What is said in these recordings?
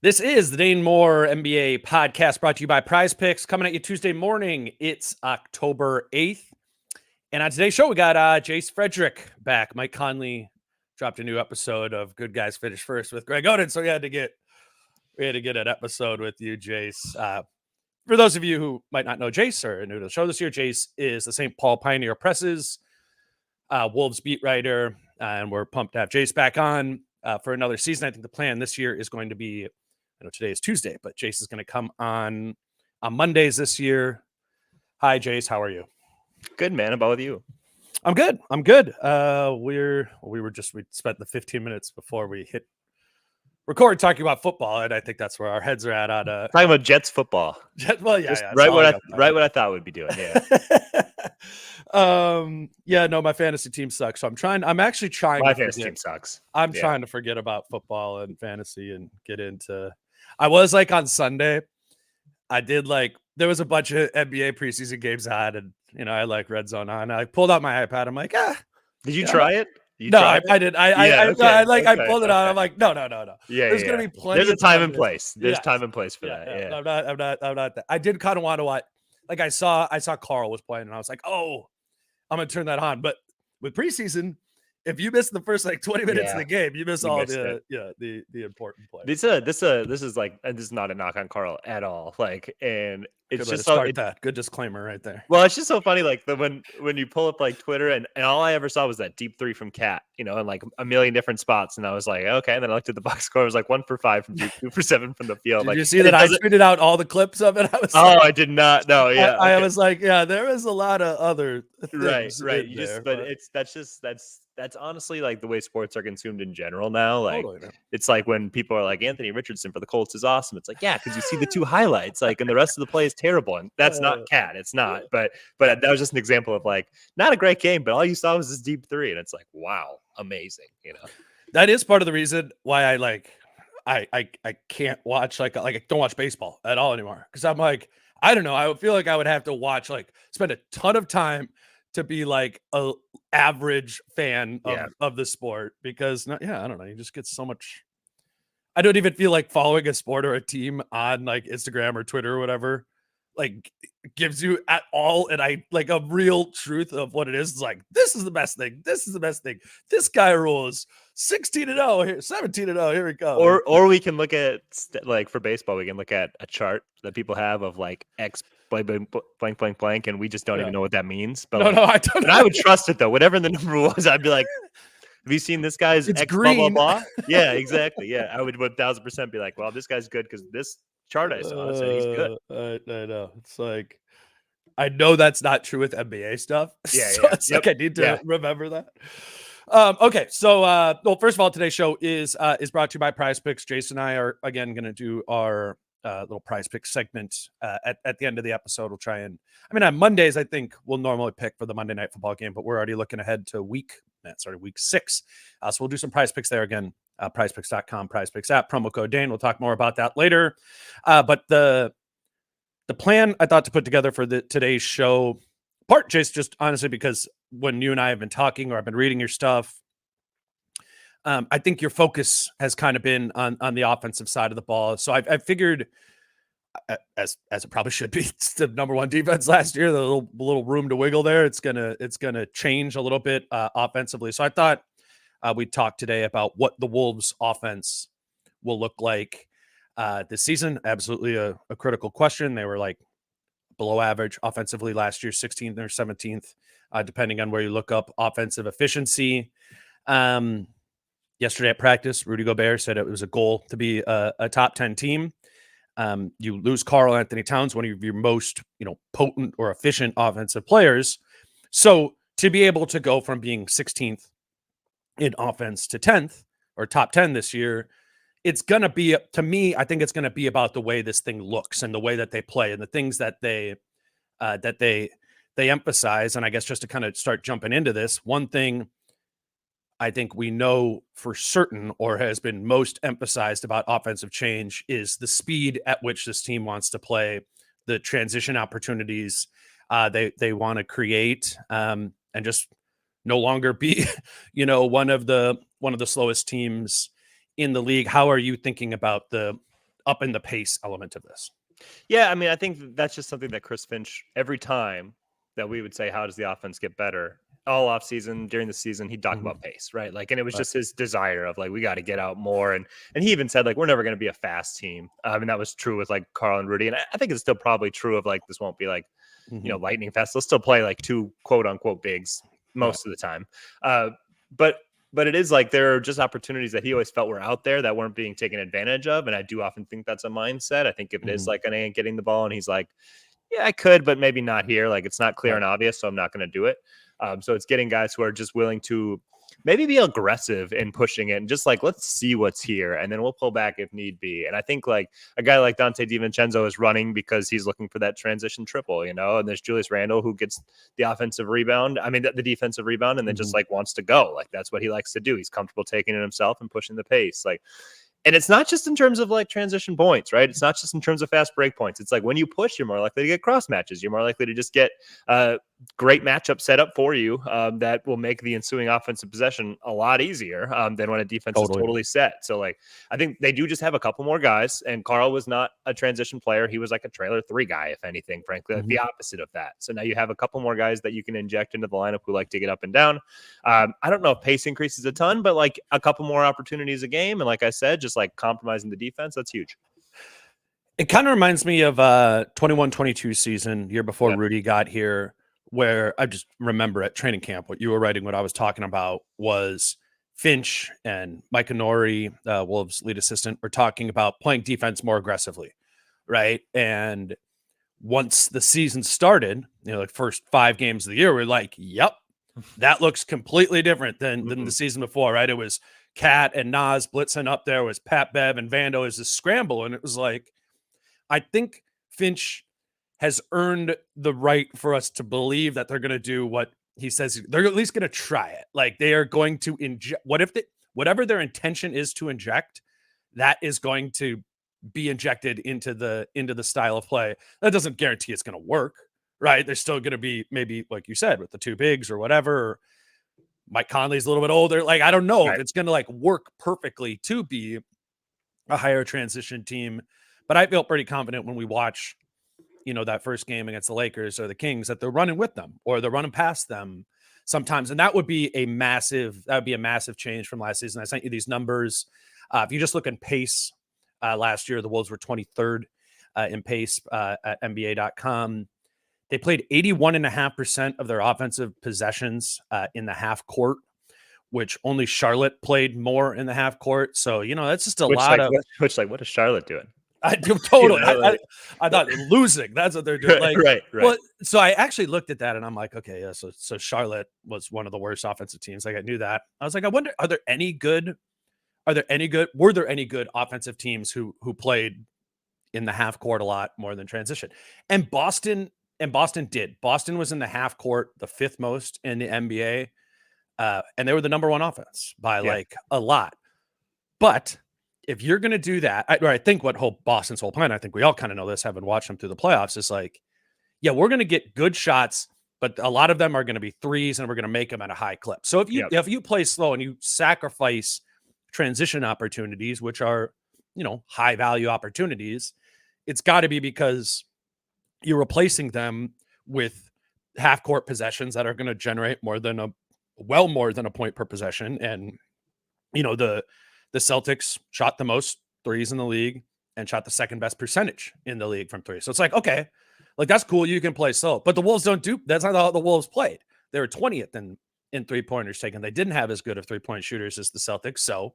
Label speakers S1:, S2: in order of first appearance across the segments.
S1: This is the Dane Moore NBA podcast brought to you by Prize Picks, coming at you Tuesday morning. It's October 8th. And on today's show, we got Jace Frederick back. Mike Conley dropped a new episode of Good Guys Finish First with Greg Oden, so we had to get an episode with you, Jace. For those of you who might not know Jace or are new to the show this year, Jace is the St. Paul Pioneer Press's Wolves beat writer, and we're pumped to have Jace back on for another season. I think the plan this year is going to be, I know today is Tuesday, but Jace is going to come on Mondays this year. Hi, Jace. How are you?
S2: Good, man. How about you?
S1: I'm good. We spent the 15 minutes before we hit record talking about football, and I think that's where our heads are at on
S2: talking about Jets football.
S1: Well, yeah,
S2: right what I thought we'd be doing.
S1: Yeah. No, my fantasy team sucks. So I'm actually trying.
S2: My fantasy team sucks.
S1: I'm trying to forget about football and fantasy and get into. I was like on Sunday, I did there was a bunch of NBA preseason games on, and I like Red Zone on. I pulled out my iPad. I'm like,
S2: Did you try it?
S1: I did. I pulled it out. I'm like, no.
S2: Yeah,
S1: there's gonna be plenty.
S2: There's a time and place. There's time and place for that. Yeah.
S1: I'm not. I did kind of want to watch. Like I saw Carl was playing, and I was like, oh, I'm gonna turn that on. But with preseason, if you miss the first 20 minutes of the game, you miss all the important plays.
S2: This is not a knock on Carl at all. And it's just
S1: that good disclaimer right there.
S2: Well, it's just so funny. When you pull up Twitter, and all I ever saw was that deep three from Cat, in a million different spots, and I was like, okay. And then I looked at the box score; it was 1 for 5 from deep, 2 for 7 from the field.
S1: Did you see that I tweeted out all the clips of it?
S2: I did not. No, yeah.
S1: I was like, yeah, there was a lot of other things
S2: right. That's honestly the way sports are consumed in general now.
S1: Totally.
S2: It's when people are like, Anthony Richardson for the Colts is awesome. It's because you see the 2 highlights, and the rest of the play is terrible. And that's not Cat. It's not. But that was just an example of not a great game, but all you saw was this deep three, and it's wow, amazing.
S1: That is part of the reason why I can't watch I don't watch baseball at all anymore, because I'm I don't know. I would feel I would have to watch spend a ton of time to be a average fan of the sport, because I don't know. You just get so much. I don't even feel like following a sport or a team on Instagram or Twitter or whatever gives you at all. And I a real truth of what it is. It's this is the best thing. This is the best thing. This guy rules 16-0 here, 17-0. Here we go.
S2: Or we can look at for baseball, we can look at a chart that people have of X blank, and we just don't even know what that means. But
S1: no, I don't.
S2: But I would trust it though. Whatever the number was, I'd be like, have you seen this guy's
S1: it's
S2: X
S1: green.
S2: blah blah blah? Yeah, exactly. Yeah, I would 1000% be like, well, this guy's good because this chart I saw said he's good.
S1: I know. It's I know that's not true with NBA stuff.
S2: Yeah,
S1: so it's I need to remember that. Okay, so well, first of all, today's show is brought to you by Prize Picks. Jason and I are again going to do our little Prize Picks segment at the end of the episode. We'll try and, on Mondays, I think we'll normally pick for the Monday Night Football game, but we're already looking ahead to week 6. So we'll do some Prize Picks there again. PrizePicks.com, Prize Picks app, promo code Dane. We'll talk more about that later. But the plan I thought to put together for today's show, part Jace, just honestly because when you and I have been talking or I've been reading your stuff, I think your focus has kind of been on the offensive side of the ball. So I figured, as it probably should be, it's the number 1 defense last year. The little room to wiggle there. It's gonna change a little bit offensively. So I thought we'd talk today about what the Wolves' offense will look like this season. Absolutely a critical question. They were below average offensively last year, 16th or 17th, depending on where you look up offensive efficiency. Yesterday at practice, Rudy Gobert said it was a goal to be a top 10 team. You lose Karl Anthony Towns, one of your most potent or efficient offensive players. So to be able to go from being 16th in offense to 10th or top 10 this year, it's going to be, to me, I think it's going to be about the way this thing looks and the way that they play and the things that they emphasize. And I guess just to kind of start jumping into this, one thing I think we know for certain, or has been most emphasized about offensive change, is the speed at which this team wants to play, the transition opportunities they want to create, and just no longer be, one of the slowest teams in the league. How are you thinking about the up in the pace element of this.
S2: Yeah, I mean, I think that's just something that Chris Finch, every time that we would say, how does the offense get better? All off season, during the season, he'd talk about pace, right? Like, and it was just his desire of like, we got to get out more. And he even said, like, we're never going to be a fast team. And that was true with like Carl and Rudy. And I think it's still probably true of like, this won't be like, lightning fast. They'll still play like two quote unquote bigs most of the time. But it is like there are just opportunities that he always felt were out there that weren't being taken advantage of. And I do often think that's a mindset. I think if it is like an A getting the ball and he's like, yeah, I could, but maybe not here. Like it's not clear and obvious, so I'm not going to do it. So it's getting guys who are just willing to maybe be aggressive in pushing it and just like, let's see what's here. And then we'll pull back if need be. And I think like a guy like Dante DiVincenzo is running because he's looking for that transition triple, and there's Julius Randle who gets the offensive rebound. I mean, the defensive rebound, and then just like wants to go. Like that's what he likes to do. He's comfortable taking it himself and pushing the pace. Like, and it's not just in terms of like transition points, right? It's not just in terms of fast break points. It's like when you push, you're more likely to get cross matches. You're more likely to just get great matchup set up for you that will make the ensuing offensive possession a lot easier than when a defense is totally set. So like, I think they do just have a couple more guys, and Carl was not a transition player. He was like a trailer 3 guy, if anything, frankly, like the opposite of that. So now you have a couple more guys that you can inject into the lineup who like to get up and down. I don't know if pace increases a ton, but like a couple more opportunities a game. And like I said, just like compromising the defense, that's huge.
S1: It kind of reminds me of 21-22 season, year before Rudy got here, where I just remember at training camp, what you were writing, what I was talking about was Finch and Mike Honori, Wolves lead assistant, were talking about playing defense more aggressively, right? And once the season started, like first 5 games of the year, we're like, yep, that looks completely different than the season before, right? It was Cat and Nas blitzing up there, was Pat Bev and Vando as a scramble, and it was like, I think Finch has earned the right for us to believe that they're going to do what he says. They're at least going to try it. Like they are going to inject. Whatever their intention is to inject, that is going to be injected into the style of play. That doesn't guarantee it's going to work, right? There's still going to be maybe, like you said, with the 2 bigs or whatever. Or Mike Conley's a little bit older. Like I don't know if it's going to like work perfectly to be a higher transition team. But I feel pretty confident when we watch, that first game against the Lakers or the Kings, that they're running with them or they're running past them sometimes. And that would be a massive change from last season. I sent you these numbers. If you just look in pace, last year, the Wolves were 23rd in pace at NBA.com. They played 81.5% of their offensive possessions in the half court, which only Charlotte played more in the half court. So, that's just what
S2: is Charlotte doing?
S1: I do totally. I thought losing. That's what they're doing. Like,
S2: right.
S1: Well, so I actually looked at that and I'm like, okay, yeah. So Charlotte was one of the worst offensive teams. Like I knew that. I was like, I wonder, were there any good offensive teams who played in the half court a lot more than transition? And Boston did. Boston was in the half court, the 5th most in the NBA. And they were the number 1 offense by like a lot. But if you're going to do that, I think Boston's whole plan, I think we all kind of know this, having watched them through the playoffs, is like, yeah, we're going to get good shots, but a lot of them are going to be threes and we're going to make them at a high clip. So if you play slow and you sacrifice transition opportunities, which are, high value opportunities, it's got to be because you're replacing them with half court possessions that are going to generate more than a point per possession. And, the Celtics shot the most threes in the league and shot the 2nd best percentage in the league from 3. So it's like, okay, like that's cool. You can play slow, but the Wolves that's not how the Wolves played. They were 20th in 3-pointers taken. They didn't have as good of 3-point shooters as the Celtics. So,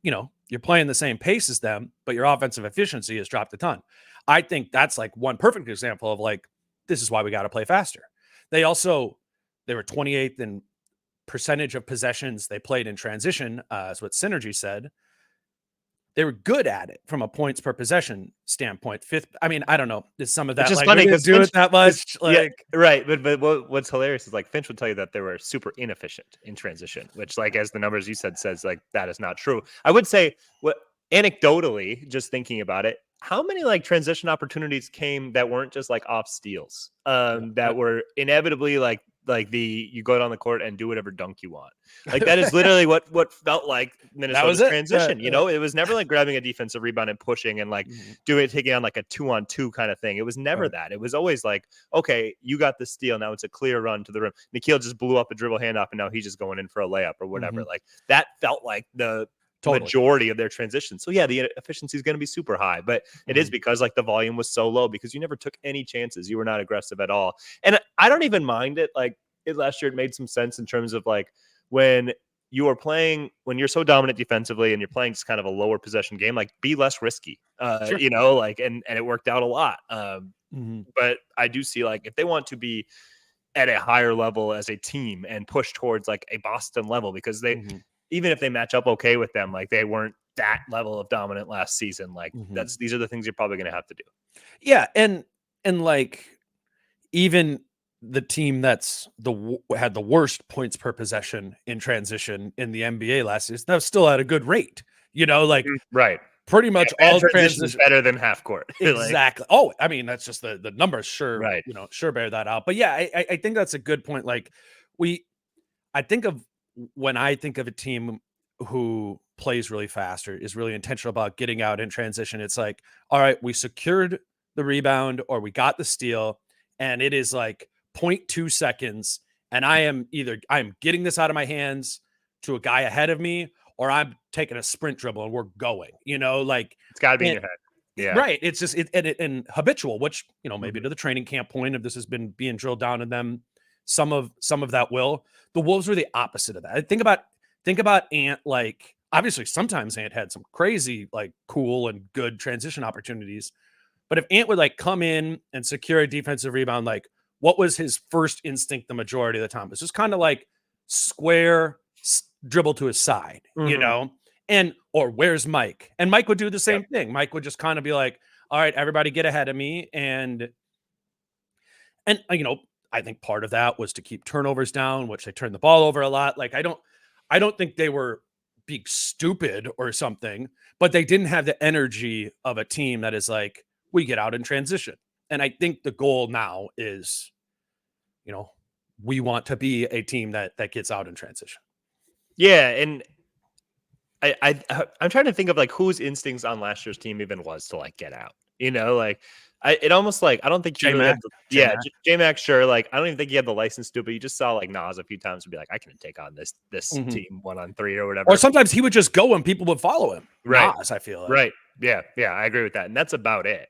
S1: you're playing the same pace as them, but your offensive efficiency has dropped a ton. I think that's like one perfect example of like, this is why we got to play faster. They were 28th in percentage of possessions they played in transition, is what Synergy said. They were good at it from a points per possession standpoint. 5th, I mean, I don't know. Is some of that
S2: just funny because
S1: do it that much?
S2: Right. But what's hilarious is like Finch would tell you that they were super inefficient in transition, which like as the numbers you said says like that is not true. I would say anecdotally, just thinking about it, how many like transition opportunities came that weren't just like off steals, that were inevitably like like you go down the court and do whatever dunk you want. Like that is literally what felt like Minnesota's transition. You know, it was never like grabbing a defensive rebound and pushing and like taking on like a 2-on-2 kind of thing. It was never that. It was always like, okay, you got the steal. Now it's a clear run to the rim. Nikhil just blew up a dribble handoff and now he's just going in for a layup or whatever. Like that felt like the majority of their transition. So yeah, the efficiency is going to be super high, but it is because like the volume was so low because you never took any chances. You were not aggressive at all. And I don't even mind it. Like last year, it made some sense in terms of like when you are playing, when you're so dominant defensively and you're playing just kind of a lower possession game, like be less risky, you know, like, and it worked out a lot. But I do see like if they want to be at a higher level as a team and push towards like a Boston level, because they, even if they match up okay with them, like they weren't that level of dominant last season. Like these are the things you're probably going to have to do.
S1: Yeah. And like even the team that's had the worst points per possession in transition in the NBA last season, that was still at a good rate, you know, like
S2: right.
S1: Pretty much all transition
S2: better than half court.
S1: Exactly.
S2: Like,
S1: oh, I mean, that's just the numbers sure,
S2: right.
S1: You know, sure bear that out. But yeah, I think that's a good point. Like I think of when I think of a team who plays really fast or is really intentional about getting out in transition, it's like, all right, we secured the rebound or we got the steal, and it is like 0.2 seconds. And I'm getting this out of my hands to a guy ahead of me, or I'm taking a sprint dribble and we're going, you know, like
S2: it's gotta be in your head. Yeah.
S1: Right. It's just and habitual, which, you know, maybe to the training camp point, if this has been being drilled down in them, some of that will. The Wolves were the opposite of that. Think about Ant. Like obviously sometimes Ant had some crazy, like cool and good transition opportunities. But if Ant would like come in and secure a defensive rebound, like what was his first instinct the majority of the time? It was just kind of like square dribble to his side, you know? Or where's Mike? And Mike would do the same thing. Mike would just kind of be like, all right, everybody get ahead of me. And you know, I think part of that was to keep turnovers down, which they turned the ball over a lot. Like, I don't think they were being stupid or something, but they didn't have the energy of a team that is like, we get out in transition. And I think the goal now is, you know, we want to be a team that gets out in transition.
S2: Yeah. And I'm trying to think of like whose instincts on last year's team even was to like get out, you know, like it almost like, I don't think J-Mac, sure. Like, I don't even think he had the license to, but you just saw like Nas a few times and be like, I can take on this team 1-on-3 or whatever.
S1: Or sometimes he would just go and people would follow him.
S2: Right.
S1: Nas, I feel like.
S2: Right. Yeah. I agree with that. And that's about it.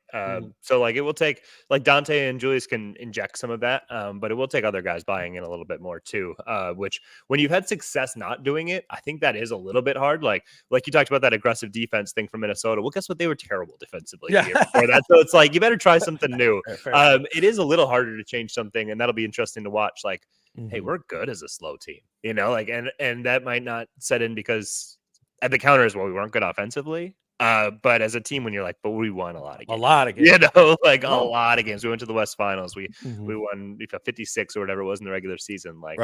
S2: So like it will take like Dante and Julius can inject some of that, but it will take other guys buying in a little bit more too, which when you've had success not doing it, I think that is a little bit hard. Like you talked about that aggressive defense thing from Minnesota. Well, guess what? They were terrible defensively. Yeah. Before that. So it's like, you better try something new. Fair. It is a little harder to change something, and that'll be interesting to watch. Like, hey, we're good as a slow team, you know, like, and that might not set in because at the counter as well, we weren't good offensively. But as a team, when you're like, but we won a lot of games, you know, like a lot of games. We went to the West Finals. We won 56 or whatever it was in the regular season. Like,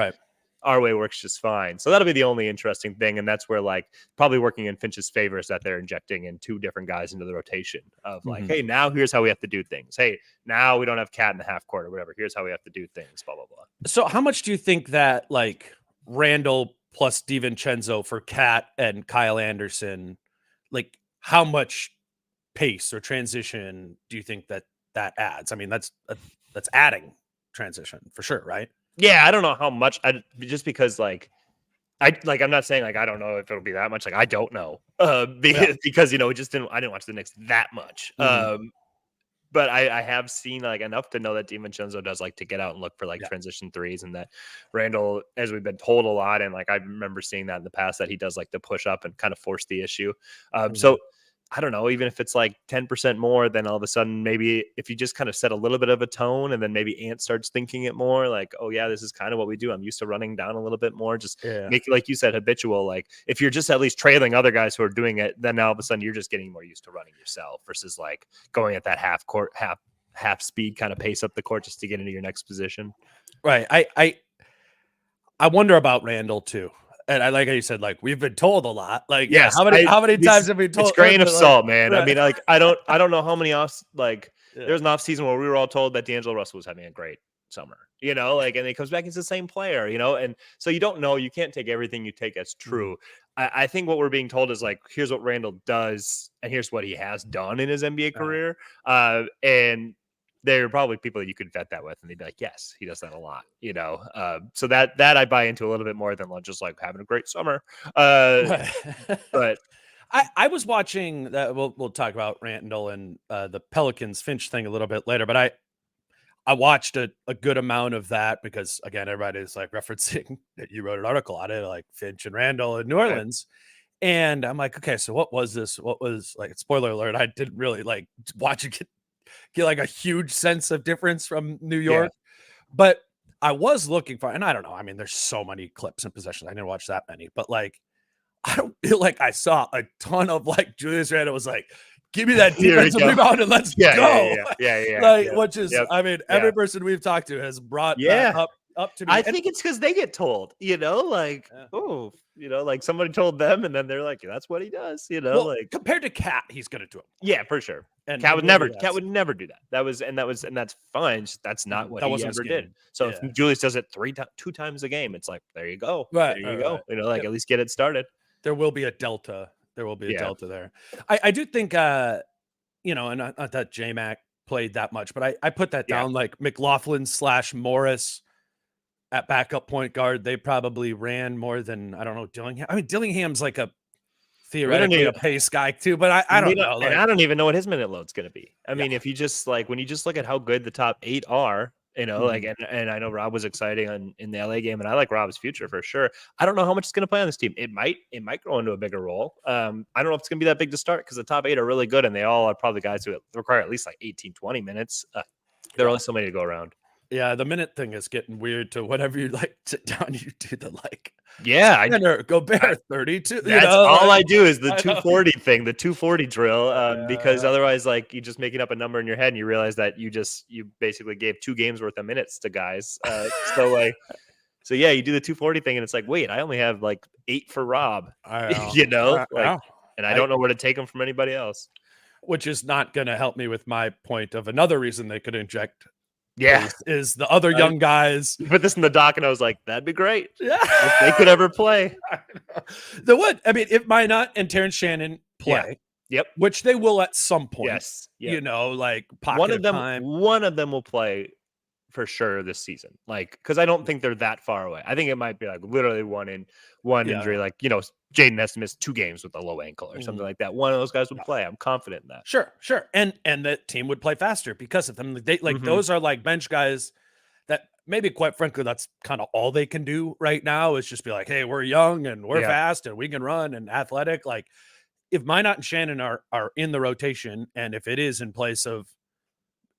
S2: our way works just fine. So that'll be the only interesting thing. And that's where like probably working in Finch's favor is that they're injecting in two different guys into the rotation of like, hey, now here's how we have to do things. Hey, now we don't have Cat in the half court or whatever. Here's how we have to do things, blah, blah, blah.
S1: So how much do you think that like Randle plus DiVincenzo for Cat and Kyle Anderson, like how much pace or transition do you think that adds? I mean, that's adding transition for sure, right?
S2: Yeah, I don't know how much. Just because I'm not saying like I don't know if it'll be that much. Like I don't know, because you know I didn't watch the Knicks that much. But I have seen like enough to know that DiVincenzo does like to get out and look for like transition threes, and that Randle, as we've been told a lot, and like I remember seeing that in the past, that he does like to push up and kind of force the issue. So I don't know, even if it's like 10% more, then all of a sudden, maybe if you just kind of set a little bit of a tone, and then maybe Ant starts thinking it more like, oh yeah, this is kind of what we do. I'm used to running down a little bit more. Just make it, like you said, habitual. Like if you're just at least trailing other guys who are doing it, then all of a sudden you're just getting more used to running yourself versus like going at that half speed kind of pace up the court just to get into your next position.
S1: Right. I wonder about Randle too. And I like how you said, like, we've been told a lot. Like,
S2: yes,
S1: how many times have we told?
S2: It's grain of salt, man. Right. I mean, like, I don't know how many there was an off season where we were all told that D'Angelo Russell was having a great summer, you know, like, and he comes back, he's the same player, you know, and so you don't know, you can't take everything you take as true. I think what we're being told is like, here's what Randle does, and here's what he has done in his NBA career. And there are probably people that you could vet that with, and they'd be like, yes, he does that a lot, you know. So that I buy into a little bit more than just like having a great summer. But
S1: I was watching that. We'll talk about Randle and the Pelicans Finch thing a little bit later, but I watched a good amount of that because, again, everybody's like referencing that you wrote an article on it, like Finch and Randle in New Orleans. And I'm like, okay, so what was this? What was, like, spoiler alert, I didn't really like watch it get like a huge sense of difference from New York. But I was looking for, and I don't know, I mean, there's so many clips and possessions. I didn't watch that many, but like, I don't feel like I saw a ton of like Julius Randle was like, give me that defensive rebound and let's go. Like, which is, I mean, every person we've talked to has brought that up to me.
S2: I think it's because they get told, you know, like, oh, you know, like somebody told them, and then they're like, that's what he does, you know, like
S1: compared to Cat, he's gonna do it.
S2: Yeah, for sure.
S1: And
S2: Cat would never do that. And that's fine. That's not what he ever did. So if Julius does it 2 times a game, it's like, there you go. There you go. You know, like at least get it started.
S1: There will be a delta. There will be a delta there. I do think, you know, and not that J-Mac played that much, but I put that down like McLaughlin / Morris at backup point guard. They probably ran more than, I don't know, Dillingham. I mean, Dillingham's like a theoretically a pace guy too, but I don't know.
S2: Like, and I don't even know what his minute load's going to be. I mean, if you just like, when you just look at how good the top 8 are, you know, like, and I know Rob was exciting in the LA game, and I like Rob's future for sure. I don't know how much he's going to play on this team. It might grow into a bigger role. I don't know if it's going to be that big to start, because the top 8 are really good, and they all are probably guys who require at least like 18, 20 minutes. There are only so many to go around.
S1: Yeah, the minute thing is getting weird to whenever you like sit down, you do the like. Go Bear 32.
S2: That's all I do is the 240 thing, the 240 drill. Because otherwise, like, you're just making up a number in your head, and you realize that you basically gave 2 games worth of minutes to guys. So you do the 240 thing, and it's like, wait, I only have like 8 for Rob. You know, and I don't know where to take them from anybody else.
S1: Which is not going to help me with my point of another reason they could inject. Is the other young guys.
S2: You put this in the doc, and I was like, that'd be great. Yeah, if they could ever play.
S1: They would. I mean, if Minot and Terrence Shannon play, which they will at some point. You know, like
S2: one of them will play for sure this season. Like, because I don't think they're that far away. I think it might be like literally one injury. Like, you know, Jaden has to miss 2 games with a low ankle or something like that. One of those guys would play. I'm confident in that.
S1: Sure. And the team would play faster because of them. They those are like bench guys that maybe, quite frankly, that's kind of all they can do right now, is just be like, hey, we're young and we're fast and we can run and athletic. Like, if Minot and Shannon are in the rotation, and if it is in place of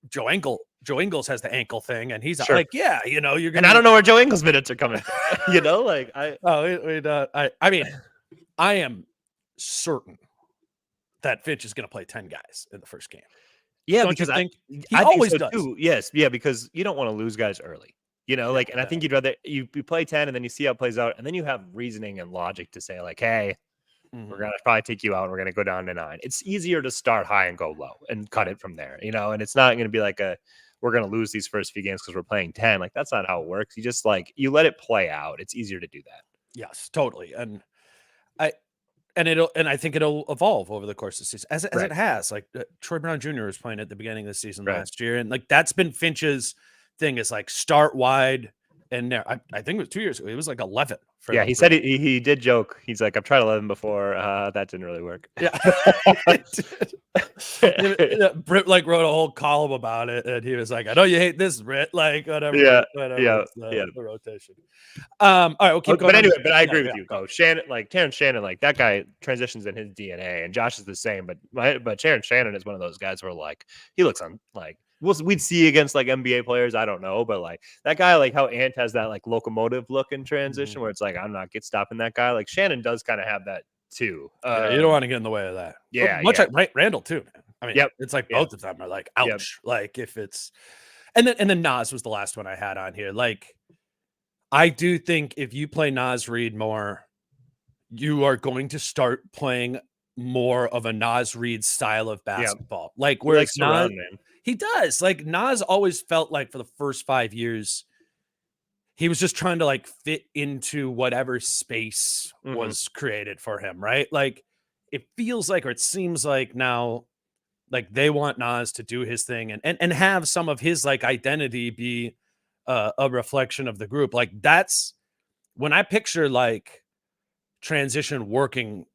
S1: Joe Ingles has the ankle thing, and he's like, you know, you're gonna.
S2: And I don't know where Joe Ingles' minutes are coming from. You know, like
S1: I mean, I am certain that Finch is going to play 10 guys in the first game.
S2: Yeah,
S1: don't
S2: because
S1: you think he
S2: I
S1: always
S2: think so
S1: does.
S2: too. Yes, because you don't want to lose guys early. You know, like, and I think you'd rather you play 10, and then you see how it plays out, and then you have reasoning and logic to say like, hey, we're gonna probably take you out, and we're gonna go down to 9. It's easier to start high and go low and cut it from there. You know, and it's not going to be like we're going to lose these first few games because we're playing 10. Like, that's not how it works. You just you let it play out. It's easier to do that.
S1: Yes, totally. And I think it'll evolve over the course of the season, as it has. Like, Troy Brown Jr. was playing at the beginning of the season last year, and like that's been Finch's thing, is like start wide. And there, I think it was 2 years ago, it was like 11.
S2: He said he did joke. He's like, I've tried 11 before. That didn't really work.
S1: Yeah. Britt like wrote a whole column about it, and he was like, I know you hate this, Britt. Like, whatever. The rotation. All right, we'll keep going.
S2: But anyway, I agree with you. Oh, Shannon, like Terrence Shannon, like that guy transitions in his DNA, and Josh is the same. But Terrence Shannon is one of those guys where like he looks on like. We'd see against like NBA players. I don't know, but like that guy, like how Ant has that like locomotive look in transition, where it's like, I'm not stopping that guy. Like Shannon does kind of have that too.
S1: You don't want to get in the way of that.
S2: Yeah,
S1: much like Randle too, man. I mean, it's like both of them are like, ouch. Like if it's, and then Nas was the last one I had on here. Like, I do think if you play Nas Reed more, you are going to start playing more of a Nas Reed style of basketball. Like, whereas Nas, He does. Like Nas always felt like for the first 5 years, he was just trying to like fit into whatever space was created for him, right? Like it feels like, or it seems like now, like they want Nas to do his thing and have some of his like identity be a reflection of the group. Like that's when I picture like transition working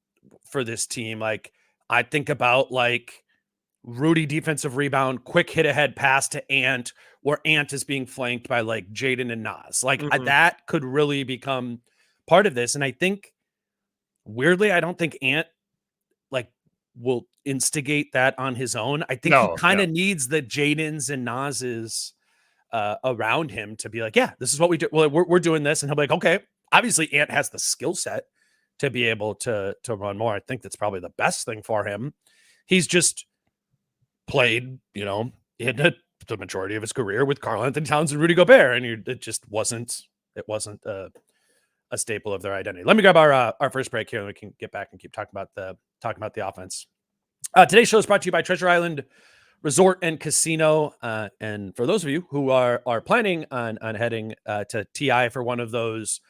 S1: for this team. Like I think about like Rudy defensive rebound, quick hit ahead pass to Ant, where Ant is being flanked by like Jaden and Nas. Like that could really become part of this. And I think weirdly, I don't think Ant like will instigate that on his own. I think he kind of needs the Jadens and Nas's around him to be like, yeah, this is what we do. Well, we're doing this. And he'll be like, okay, obviously Ant has the skill set to be able to run more. I think that's probably the best thing for him. He's just played, you know, in the majority of his career with Karl-Anthony Towns and Rudy Gobert, and it just wasn't a staple of their identity. Let me grab our first break here, and we can get back and keep talking about the offense. Today's show is brought to you by Treasure Island Resort and Casino, and for those of you who are planning on heading to TI for one of those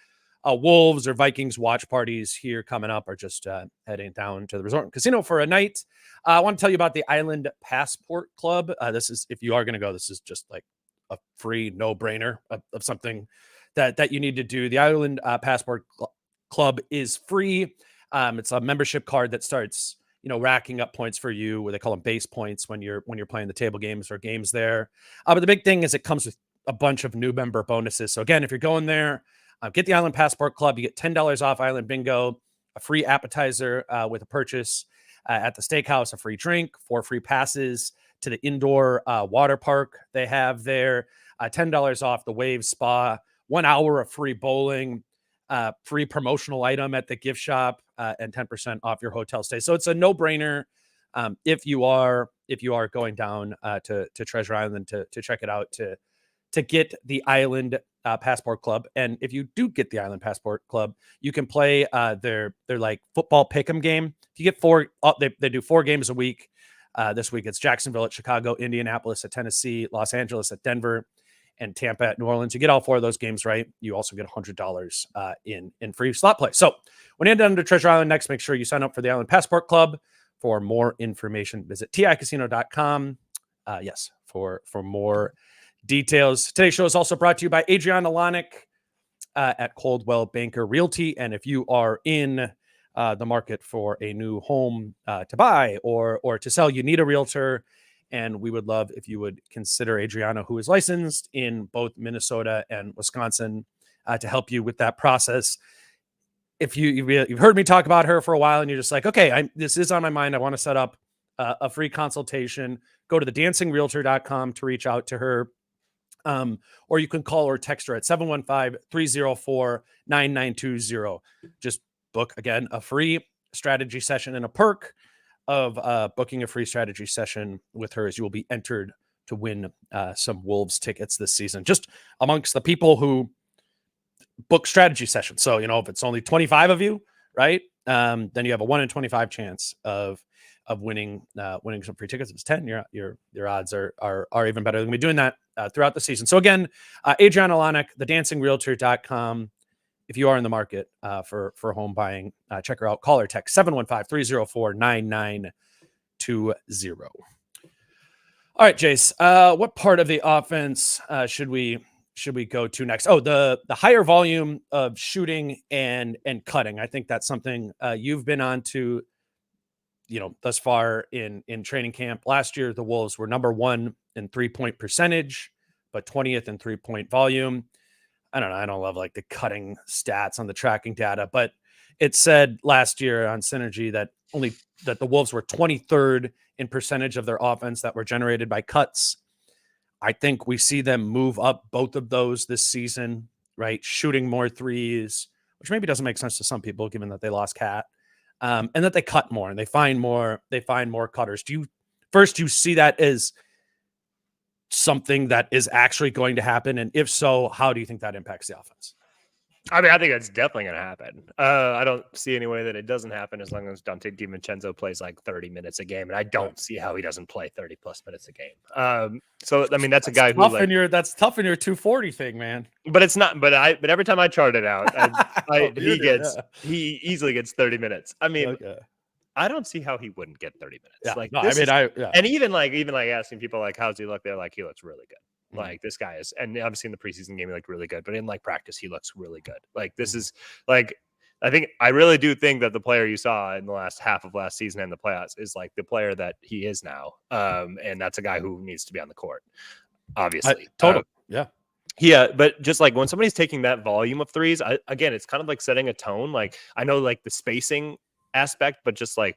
S1: Wolves or Vikings watch parties here coming up, or just heading down to the resort and casino for a night, I want to tell you about the Island Passport Club. This is, if you are going to go, this is just like a free no-brainer of something that you need to do. The Island Passport Club is free. It's a membership card that starts, you know, racking up points for you, where they call them base points when you're playing the table games or games there. But the big thing is it comes with a bunch of new member bonuses. So again, if you're going there, get the Island Passport Club. You get $10 off Island Bingo, a free appetizer with a purchase at the steakhouse, a free drink, 4 free passes to the indoor water park they have there, $10 off the Wave Spa, 1 hour of free bowling, free promotional item at the gift shop, and 10% off your hotel stay. So it's a no-brainer if you are going down to Treasure Island to check it out, to get the Island Passport Club. And if you do get the Island Passport Club, you can play their like football pick'em game. If you get 4, they do 4 games a week. This week it's Jacksonville at Chicago, Indianapolis at Tennessee, Los Angeles at Denver, and Tampa at New Orleans. You get all 4 of those games right, you also get $100 in free slot play. So when you head down to Treasure Island next, make sure you sign up for the Island Passport Club. For more information, visit ticasino.com. Yes, for more details. Today's show is also brought to you by Adriana Lonick at Coldwell Banker Realty. And if you are in the market for a new home to buy or to sell, you need a realtor. And we would love if you would consider Adriana, who is licensed in both Minnesota and Wisconsin, to help you with that process. If you've heard me talk about her for a while and you're just like, okay, this is on my mind, I want to set up a free consultation, go to thedancingrealtor.com to reach out to her. Or you can call or text her at 715-304-9920. Just book, again, a free strategy session, and a perk of booking a free strategy session with her is you will be entered to win some Wolves tickets this season, just amongst the people who book strategy sessions. So, you know, if it's only 25 of you, right, then you have a 1 in 25 chance of winning some free tickets. If it's 10, your odds are even better. Than we doing that throughout the season. So again, Adriana Lonick, thedancingrealtor.com. If you are in the market for home buying, check her out. Call or text 715-304-9920. All right, Jace, what part of the offense should we go to next? Oh, the higher volume of shooting and cutting. I think that's something you've been on to, you know, thus far in training camp. Last year, the Wolves were number 1 in 3-point percentage, but 20th in 3-point volume. I don't know. I don't love like the cutting stats on the tracking data, but it said last year on Synergy that the Wolves were 23rd in percentage of their offense that were generated by cuts. I think we see them move up both of those this season, right? Shooting more threes, which maybe doesn't make sense to some people given that they lost Cat, and that they cut more and they find more cutters. Do you see that as something that is actually going to happen? And if so, how do you think that impacts the offense?
S2: I mean, I think that's definitely going to happen. I don't see any way that it doesn't happen as long as Dante DiVincenzo plays like 30 minutes a game, and I don't see how he doesn't play 30 plus minutes a game. So I mean, that's a guy who
S1: tough
S2: like
S1: that's tough in your 240 thing, man.
S2: but it's not. But every time I chart it out, he easily gets 30 minutes. I mean, I don't see how he wouldn't get 30 minutes.
S1: Yeah,
S2: Like
S1: no,
S2: this and even like asking people like, how's he look? They're like, he looks really good. Like this guy is, and obviously in the preseason game he looked really good, but in like practice he looks really good. Like this is like, I really do think that the player you saw in the last half of last season and the playoffs is like the player that he is now, and that's a guy who needs to be on the court, obviously.
S1: Totally,
S2: yeah, but just like when somebody's taking that volume of threes, again, it's kind of like setting a tone. Like I know like the spacing aspect, but just like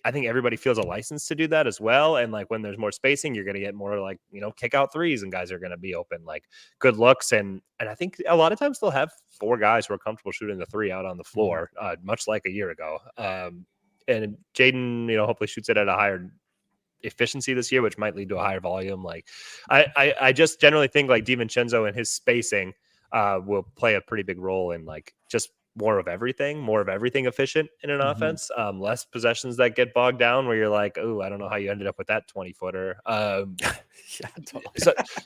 S2: I think everybody feels a license to do that as well. And like when there's more spacing, you're going to get more like, kick out threes and guys are going to be open, like good looks. And I think a lot of times they'll have 4 guys who are comfortable shooting the 3 out on the floor, much like a year ago. And Jaden, hopefully shoots it at a higher efficiency this year, which might lead to a higher volume. Like I just generally think like DiVincenzo and his spacing will play a pretty big role in like just more of everything efficient in an offense. Less possessions that get bogged down where you're like, oh, I don't know how you ended up with that 20-footer. Totally.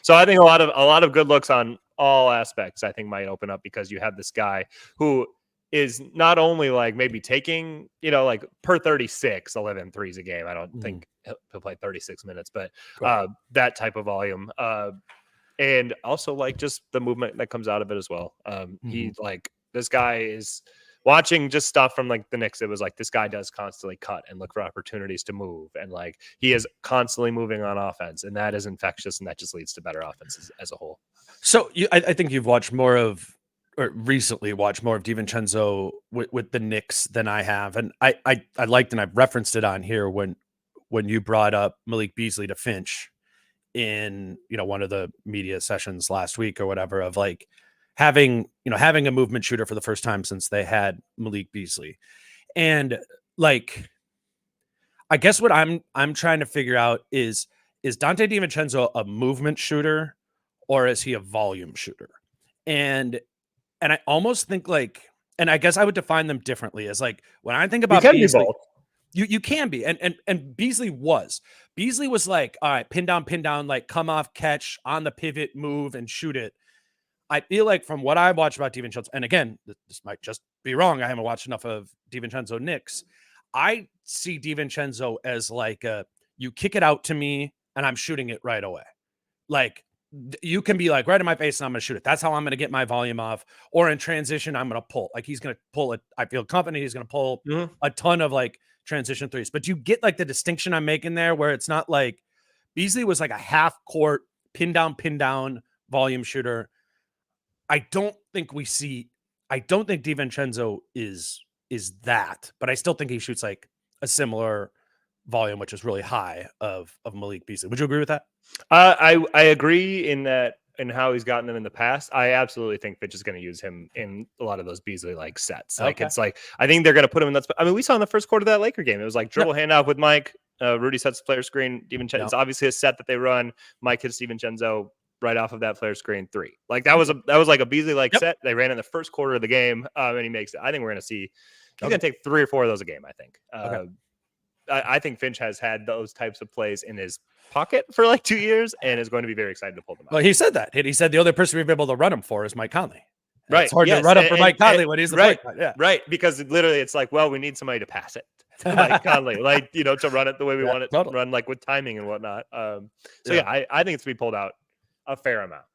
S2: So I think a lot of good looks on all aspects I think might open up because you have this guy who is not only like maybe taking, like per 36, 11 threes a game. I don't think he'll play 36 minutes, but that type of volume. And also like just the movement that comes out of it as well. He like, this guy is watching just stuff from like the Knicks. It was like, this guy does constantly cut and look for opportunities to move. And like, he is constantly moving on offense, and that is infectious. And that just leads to better offenses as a whole.
S1: So I think you've watched more of, or recently watched more of DiVincenzo with the Knicks than I have. And I liked, and I've referenced it on here when you brought up Malik Beasley to Finch in, one of the media sessions last week or whatever, of like having a movement shooter for the first time since they had Malik Beasley. And like, I guess what I'm trying to figure out is Dante DiVincenzo a movement shooter or is he a volume shooter? And I almost think like, and I guess I would define them differently as like, when I think about Beasley, you can be. And Beasley was like, all right, pin down, like come off, catch on the pivot, move and shoot it. I feel like from what I've watched about DiVincenzo, and again, this might just be wrong. I haven't watched enough of DiVincenzo Knicks. I see DiVincenzo as like you kick it out to me and I'm shooting it right away. Like you can be like right in my face and I'm going to shoot it. That's how I'm going to get my volume off. Or in transition, I'm going to pull. Like he's going to pull it. I feel confident he's going to pull a ton of like transition threes. But you get like the distinction I'm making there where it's not like Beasley was like a half court pin down volume shooter. I don't think DiVincenzo is that, but I still think he shoots like a similar volume, which is really high of Malik Beasley. Would you agree with that?
S2: I agree in that, and how he's gotten them in the past. I absolutely think Fitch is going to use him in a lot of those Beasley like sets. Like it's like, I think they're going to put him in that. I mean, we saw in the first quarter of that Laker game, it was like dribble handoff with Mike. Rudy sets the player screen. DiVincenzo, it's obviously a set that they run. Mike hits DiVincenzo right off of that player screen 3. Like that was like a Beasley like set. They ran in the first quarter of the game, and he makes it. I think we're going to see. He's going to take 3 or 4 of those a game. I think. I think Finch has had those types of plays in his pocket for like 2 years and is going to be very excited to pull them out.
S1: Well, he said that. He said the other person we've been able to run him for is Mike Conley. And
S2: right.
S1: It's hard to run up for Mike Conley when he's the
S2: right.
S1: point. Yeah.
S2: Right. Because literally it's like, well, we need somebody to pass it to Mike Conley, like, to run it the way we want it to run, like with timing and whatnot. I think it's to be pulled out a fair amount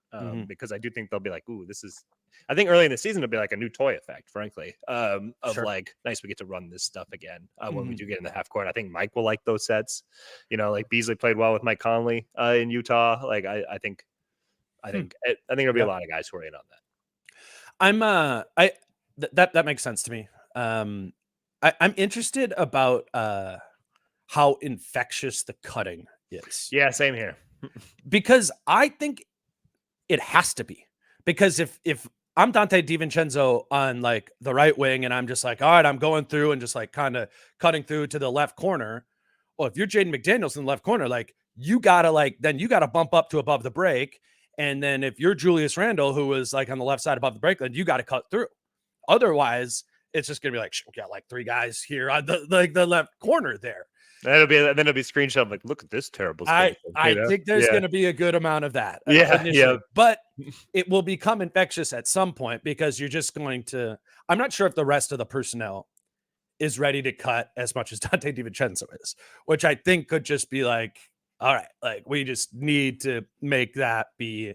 S2: because I do think they'll be like, ooh, this is, I think early in the season it'll be like a new toy effect, frankly, like, nice, we get to run this stuff again when we do get in the half court. I think Mike will like those sets. Like Beasley played well with Mike Conley in Utah. Like I think there'll be a lot of guys who are in on that.
S1: That makes sense to me. I'm interested about how infectious the cutting is.
S2: Yeah, same here.
S1: Because I think it has to be. Because if I'm Dante DiVincenzo on like the right wing and I'm just like, all right, I'm going through and just like kind of cutting through to the left corner. Well, if you're Jaden McDaniels in the left corner, like you gotta bump up to above the break And then if you're Julius Randle, who was like on the left side above the break, then you got to cut through. Otherwise, it's just gonna be like, we got like 3 guys here on the left corner there.
S2: Then it'll be screenshot like, look at this terrible spacing.
S1: I think there's gonna be a good amount of that initially, but it will become infectious at some point because you're just going to. I'm not sure if the rest of the personnel is ready to cut as much as Dante DiVincenzo is, which I think could just be like, all right, like we just need to make that be,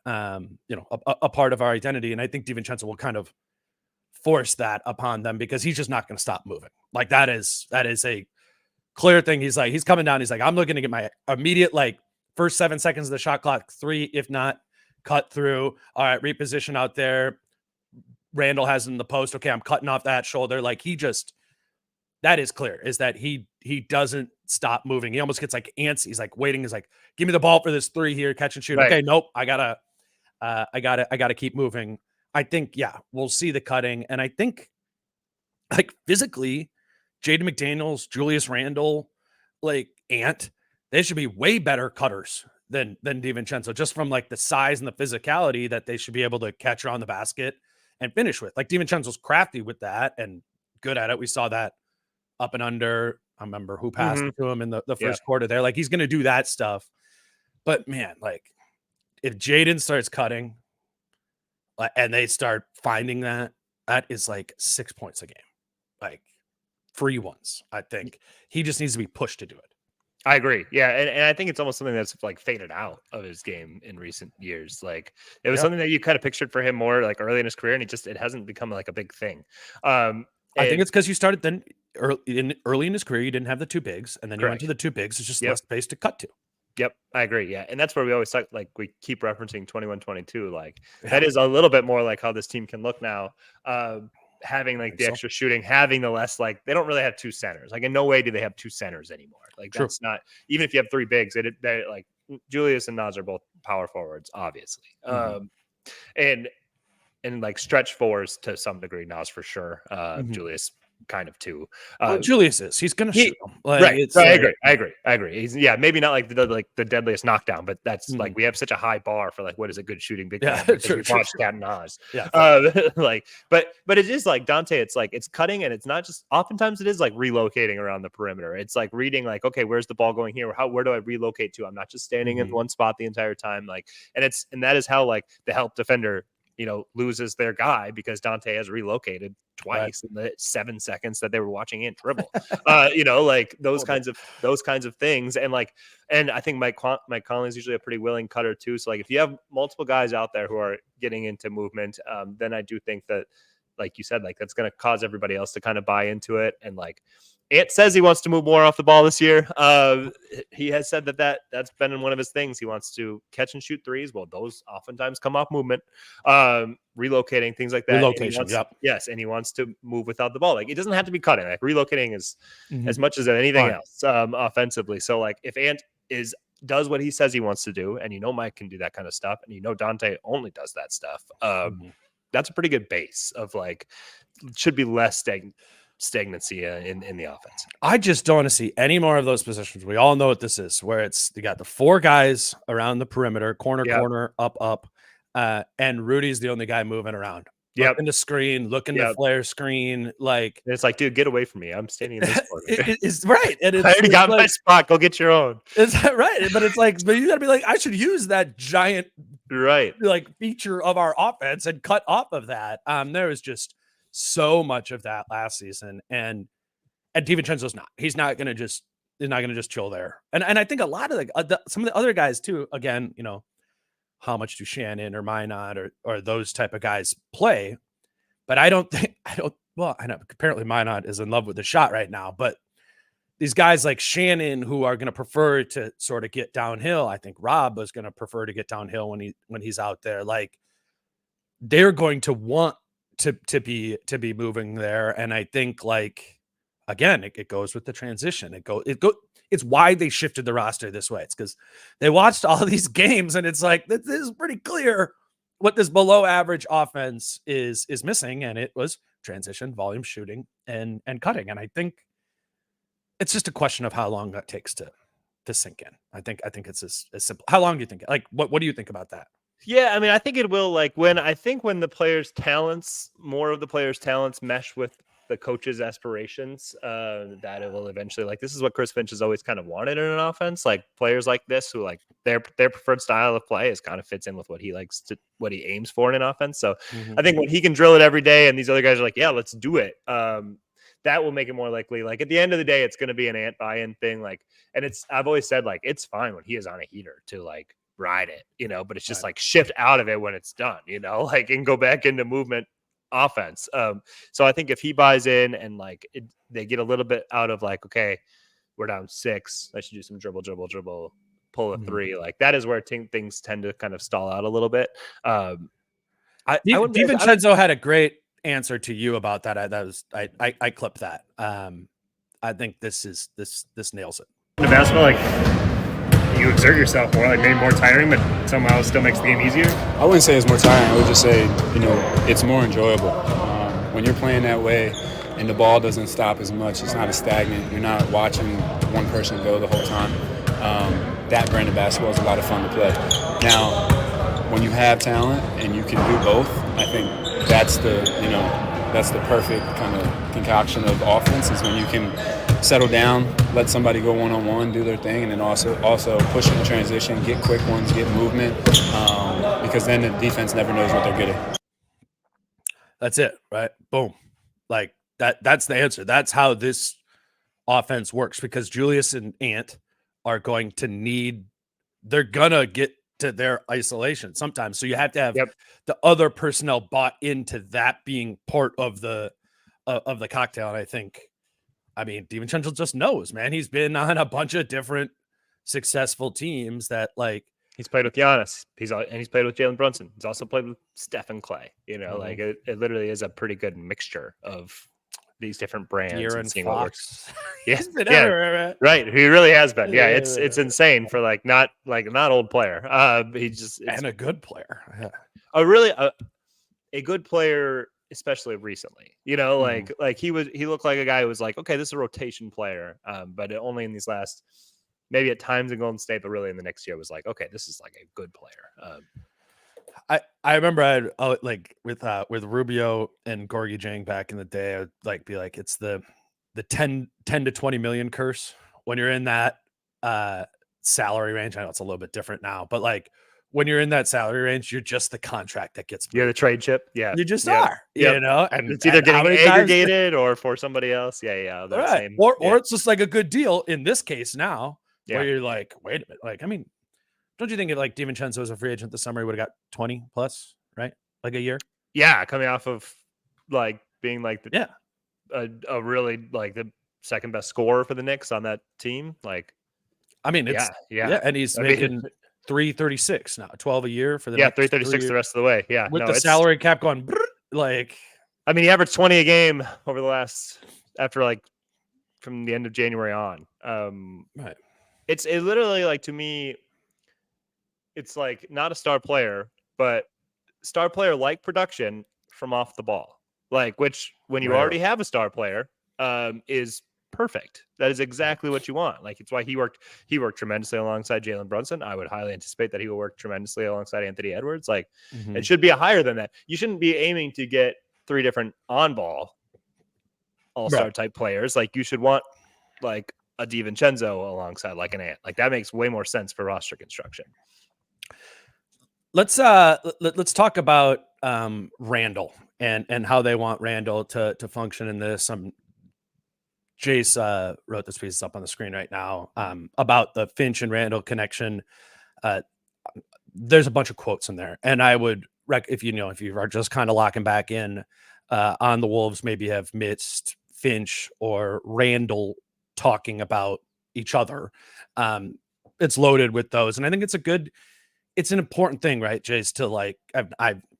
S1: a part of our identity. And I think DiVincenzo will kind of force that upon them because he's just not going to stop moving. Like that is a clear thing. He's coming down. He's like, I'm looking to get my immediate, like first 7 seconds of the shot clock, 3, if not cut through. All right, reposition out there. Randle has in the post. Okay, I'm cutting off that shoulder. Like that is clear, is that he doesn't stop moving. He almost gets like antsy. He's like waiting. He's like, give me the ball for this 3 here, catch and shoot. Right. Okay, nope. I gotta keep moving. I think, we'll see the cutting. And I think like physically, Jaden McDaniels, Julius Randle, like Ant, they should be way better cutters than DiVincenzo, just from like the size and the physicality that they should be able to catch around the basket and finish with. Like DiVincenzo's crafty with that and good at it. We saw that up and under. I remember who passed it to him in the first quarter there. Like he's going to do that stuff. But man, like if Jaden starts cutting and they start finding that is like 6 points a game, like free ones. I think he just needs to be pushed to do it.
S2: I agree. Yeah. And I think it's almost something that's like faded out of his game in recent years. Like it was something that you kind of pictured for him more like early in his career. And it hasn't become like a big thing.
S1: I think it's because you started then early in his career, you didn't have the 2 bigs. And then you went to the 2 bigs. It's just less space to cut to.
S2: Yep, I agree. Yeah. And that's where we always talk, like we keep referencing 21-22. Like that is a little bit more like how this team can look now. Having like the extra shooting, having the less, like they don't really have 2 centers. Like in no way do they have 2 centers anymore. Like that's not, even if you have 3 bigs, they like Julius and Naz are both power forwards, obviously. And like stretch 4s to some degree, Naz for sure. Julius kind of too.
S1: Julius is. He's going to shoot them. Like,
S2: right. I agree. He's maybe not like the deadliest knockdown, but that's like we have such a high bar for like what is a good shooting big man. We watched Cat and Nas. Yeah. But it is like Dante. It's like it's cutting, and it's not just. Oftentimes it is like relocating around the perimeter. It's like reading like, okay, where's the ball going here? Where do I relocate to? I'm not just standing in one spot the entire time. Like, and that is how like the help defender loses their guy because Dante has relocated twice in the 7 seconds that they were watching Ant dribble. Like those kinds of things. And like, and I think Mike Conley is usually a pretty willing cutter too. So like if you have multiple guys out there who are getting into movement, then I do think that, like you said, like that's going to cause everybody else to kind of buy into it. And like Ant says he wants to move more off the ball this year. He has said that's been one of his things. He wants to catch and shoot 3s. Well, those oftentimes come off movement, relocating, things like that.
S1: Relocation,
S2: Yes, and he wants to move without the ball. Like it doesn't have to be cutting. Like relocating is as much as anything else offensively. So like if Ant does what he says he wants to do, and Mike can do that kind of stuff, and Dante only does that stuff. That's a pretty good base of like should be less stagnancy in the offense.
S1: I just don't want to see any more of those positions. We all know what this is, where you got the 4 guys around the perimeter, corner, up, and Rudy's the only guy moving around. Looking to screen, looking to flare screen. Like
S2: and it's like, dude, get away from me. I'm standing in this corner.
S1: It's right. And
S2: I already got my spot. Go get your own.
S1: Is that right? But it's like, but you gotta be like, I should use that giant like feature of our offense and cut off of that. There was just so much of that last season, and DiVincenzo's not. He's not gonna just chill there. And I think a lot of some of the other guys too. Again, how much do Shannon or Minot or those type of guys play? But I don't. Well, I know apparently Minot is in love with the shot right now, but these guys like Shannon who are going to prefer to sort of get downhill. I think Rob was going to prefer to get downhill when he's out there. Like they're going to want to be moving there. And I think like, again, it goes with the transition. It's why they shifted the roster this way. It's because they watched all of these games and it's like, this is pretty clear what this below average offense is missing. And it was transition, volume, shooting, and cutting. And I think it's just a question of how long that takes to sink in. I think it's as simple. How long do you think? Like, what do you think about that?
S2: Yeah, I mean, I think it will. Like when the players' talents, more of the players' talents mesh with the coach's aspirations, that it will eventually. Like this is what Chris Finch has always kind of wanted in an offense. Like players like this, who like their preferred style of play is kind of fits in with what he likes to, what he aims for in an offense. So I think when he can drill it every day, and these other guys are like, yeah, let's do it. That will make it more likely. Like at the end of the day, it's going to be an Ant buy-in thing. Like, and I've always said like it's fine when he is on a heater to like ride it, but it's just like shift out of it when it's done, like and go back into movement offense. So I think if he buys in and like they get a little bit out of like, okay, we're down 6, I should do some dribble, pull a 3. Like that is where things tend to kind of stall out a little bit. I wouldn't.
S1: DiVincenzo had a great answer to you about that. I clipped that. I think this nails it.
S3: The basketball, like you exert yourself more, like maybe more tiring, but somehow it still makes the game easier.
S4: I wouldn't say it's more tiring. I would just say, it's more enjoyable. When you're playing that way and the ball doesn't stop as much, it's not as stagnant. You're not watching one person go the whole time. That brand of basketball is a lot of fun to play. Now, when you have talent and you can do both, I think that's the perfect kind of concoction of offense is when you can settle down, let somebody go one-on-one, do their thing, and then also push in the transition, get quick ones, get movement, because then the defense never knows what they're getting.
S1: That's it, right? Boom. Like that's the answer. That's how this offense works, because Julius and Ant are going to they're gonna get to their isolation sometimes. So you have to have the other personnel bought into that being part of the cocktail. And I mean, DiVincenzo just knows, man. He's been on a bunch of different successful teams that like
S2: he's played with Giannis. He's played with Jalen Brunson. He's also played with Stephen Clay. Like it literally is a pretty good mixture of these different brands and seeing what works.
S1: He's been everywhere,
S2: right. He really has been. Yeah, it's insane for not old player. He just
S1: and a good player. Yeah.
S2: A good player, especially recently. Like he looked like a guy who was like, okay, this is a rotation player. But only in these last, maybe at times in Golden State, but really in the next year was like, okay, this is like a good player.
S1: I remember with Rubio and Gorgie Jang back in the day, I would be like, it's the 10 to 20 million curse when you're in that salary range. I know it's a little bit different now, but like when you're in that salary range, you're just the contract that gets moved.
S2: You're the trade chip. Yeah.
S1: You just are, and
S2: it's either getting aggregated or for somebody else. Yeah.
S1: Right. Or it's just like a good deal in this case now where you're like, wait a minute. Like, I mean, don't you think if like DiVincenzo was a free agent this summer, he would have got 20 plus, right? Like a year?
S2: Yeah, coming off of like being like a really like the second best scorer for the Knicks on that team. Like,
S1: I mean, it's and he's making 336 now, 12 a year for the next
S2: 336 the rest of the way. Yeah,
S1: with the salary cap going like.
S2: I mean, he averaged 20 a game over the last from the end of January on.
S1: Right.
S2: It's literally like, to me, it's like not a star player, but star player like production from off the ball. Like, which when you already have a star player, is perfect. That is exactly what you want. Like, it's why he worked tremendously alongside Jalen Brunson. I would highly anticipate that he will work tremendously alongside Anthony Edwards. Like, it should be a higher than that. You shouldn't be aiming to get 3 different on-ball all-star type players. Like, you should want like a DiVincenzo alongside like an Ant. Like, that makes way more sense for roster construction.
S1: Let's talk about Randle and how they want Randle to function in this. Jace wrote this piece up on the screen right now about the Finch and Randle connection. There's a bunch of quotes in there, and I would if you are just kind of locking back in on the Wolves, maybe have missed Finch or Randle talking about each other. It's loaded with those, and I think it's an important thing, right, Jace, to like,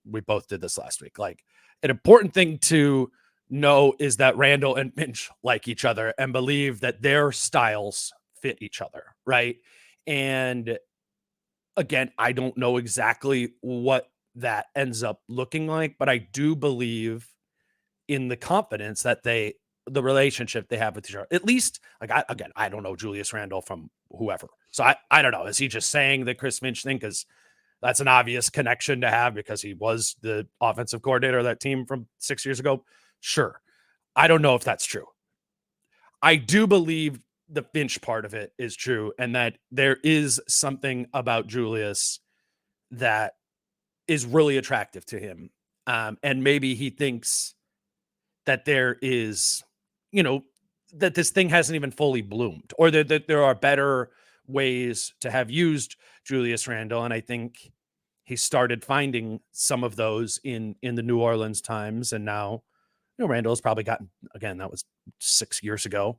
S1: we both did this last week. Like, an important thing to know is that Randle and Finch like each other and believe that their styles fit each other, right? And again, I don't know exactly what that ends up looking like, but I do believe in the confidence that the relationship they have with each other. At least, like, I don't know Julius Randle from whoever. So I don't know. Is he just saying the Chris Finch thing? Because That's an obvious connection to have because he was the offensive coordinator of that team from 6 years ago. Sure. I don't know if that's true. I do believe the Finch part of it is true, and that there is something about Julius that is really attractive to him. And maybe he thinks that there is, that this thing hasn't even fully bloomed, or that there are better ways to have used Julius Randle. And I think he started finding some of those in the New Orleans times. And now, Randle's probably gotten, again, that was 6 years ago.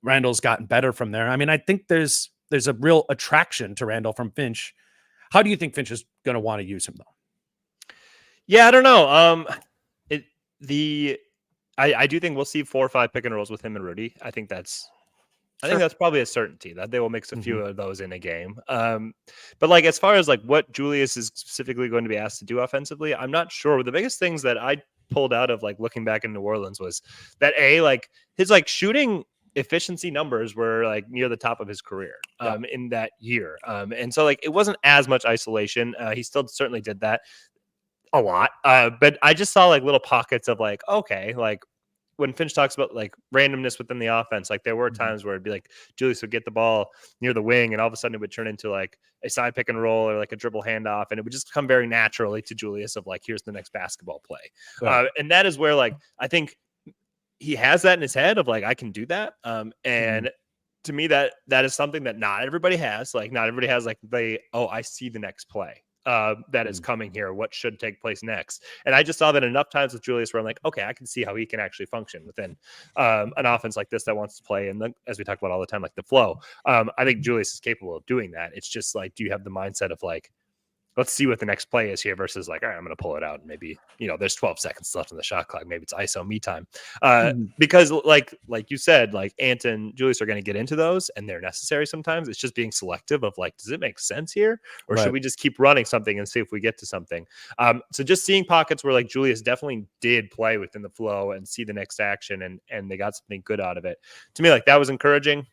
S1: Randle's gotten better from there. I mean, I think there's a real attraction to Randle from Finch. How do you think Finch is going to want to use him, though?
S2: Yeah, I don't know. I do think we'll see 4 or 5 pick and rolls with him and Rudy. I think that's probably a certainty that they will mix a few of those in a game. But like, as far as like what Julius is specifically going to be asked to do offensively, I'm not sure. The biggest things that I pulled out of like looking back in New Orleans was that like his like shooting efficiency numbers were like near the top of his career in that year. And so like it wasn't as much isolation. He still certainly did that a lot. But I just saw like little pockets of like, okay, like when Finch talks about like randomness within the offense, like there were times where it'd be like Julius would get the ball near the wing and all of a sudden it would turn into like a side pick and roll or like a dribble handoff. And it would just come very naturally to Julius of like, here's the next basketball play. Right. And that is where like, I think he has that in his head of like, I can do that. And to me, that is something that not everybody has. Like not everybody has like I see the next play that is coming here. What should take place next? And I just saw that enough times with Julius where I'm like, okay, I can see how he can actually function within an offense like this that wants to play. And as we talk about all the time, like the flow, I think Julius is capable of doing that. It's just like, do you have the mindset of like, let's see what the next play is here versus like, all right, I'm going to pull it out. And maybe, there's 12 seconds left in the shot clock. Maybe it's ISO me time. Because like you said, like Ant and Julius are going to get into those and they're necessary sometimes. It's just being selective of like, does it make sense here? Or should we just keep running something and see if we get to something? So just seeing pockets where like Julius definitely did play within the flow and see the next action and they got something good out of it. To me, like that was encouraging.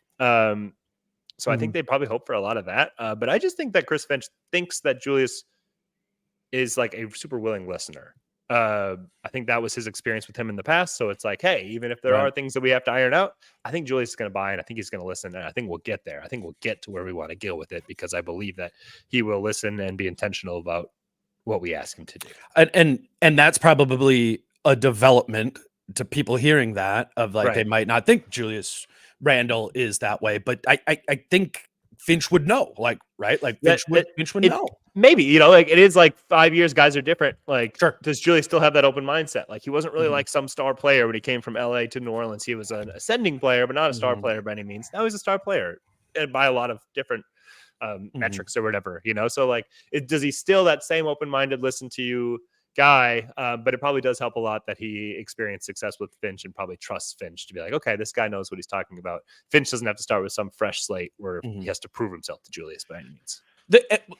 S2: So I think they probably hope for a lot of that. But I just think that Chris Finch thinks that Julius is like a super willing listener. I think that was his experience with him in the past. So it's like, hey, even if there are things that we have to iron out, I think Julius is going to buy and I think he's going to listen. And I think we'll get there. I think we'll get to where we want to go with it because I believe that he will listen and be intentional about what we ask him to do.
S1: And that's probably a development to people hearing that of like, they might not think Julius Randle is that way, but I think Finch would know, like, right? Like Finch would know.
S2: Maybe, like it is like 5 years, guys are different. Like, does Julius still have that open mindset? Like he wasn't really like some star player when he came from LA to New Orleans. He was an ascending player, but not a star player by any means. Now he's a star player and by a lot of different metrics or whatever, So like, does he still that same open-minded, listen to you guy? But it probably does help a lot that he experienced success with Finch and probably trusts Finch to be like, okay, this guy knows what he's talking about. Finch doesn't have to start with some fresh slate where he has to prove himself to Julius by any means.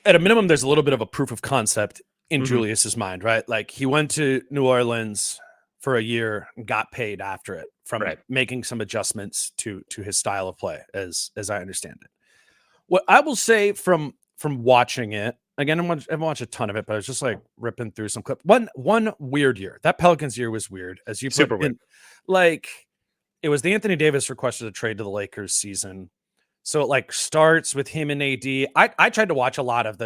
S1: At a minimum, there's a little bit of a proof of concept in Julius's mind, right? Like he went to New Orleans for a year and got paid after it from making some adjustments to his style of play, as I understand it. What I will say from watching it, again, I haven't watched a ton of it, but I was just like ripping through some clips. One weird year. That Pelicans year was weird. As you
S2: super weird.
S1: Like it was the Anthony Davis requested a trade to the Lakers season. So it like starts with him and AD. I tried to watch a lot of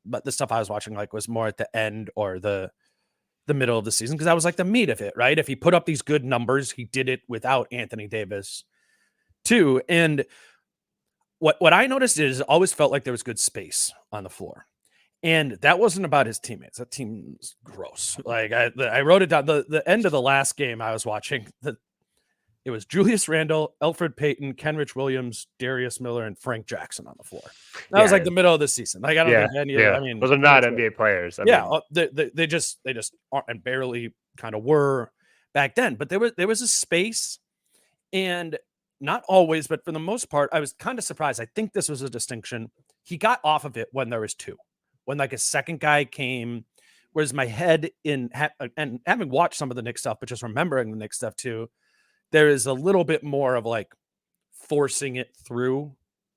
S1: but the stuff I was watching like was more at the end or the middle of the season because that was like the meat of it, right? If he put up these good numbers, he did it without Anthony Davis too. And what I noticed is it always felt like there was good space on the floor. And that wasn't about his teammates. That team was gross. Like I wrote it down. The end of the last game I was watching, it was Julius Randle, Elfrid Payton, Kenrich Williams, Darius Miller, and Frank Jackson on the floor. That was like the middle of the season. Like I don't think any of them, I mean,
S2: those are not NBA players. I
S1: mean, they just aren't and barely kind of were back then. But there was a space, and not always, but for the most part, I was kind of surprised. I think this was a distinction. He got off of it when there was two. When like a second guy came, whereas my head and having watched some of the Knicks stuff, but just remembering the Knicks stuff too, there is a little bit more of like forcing it through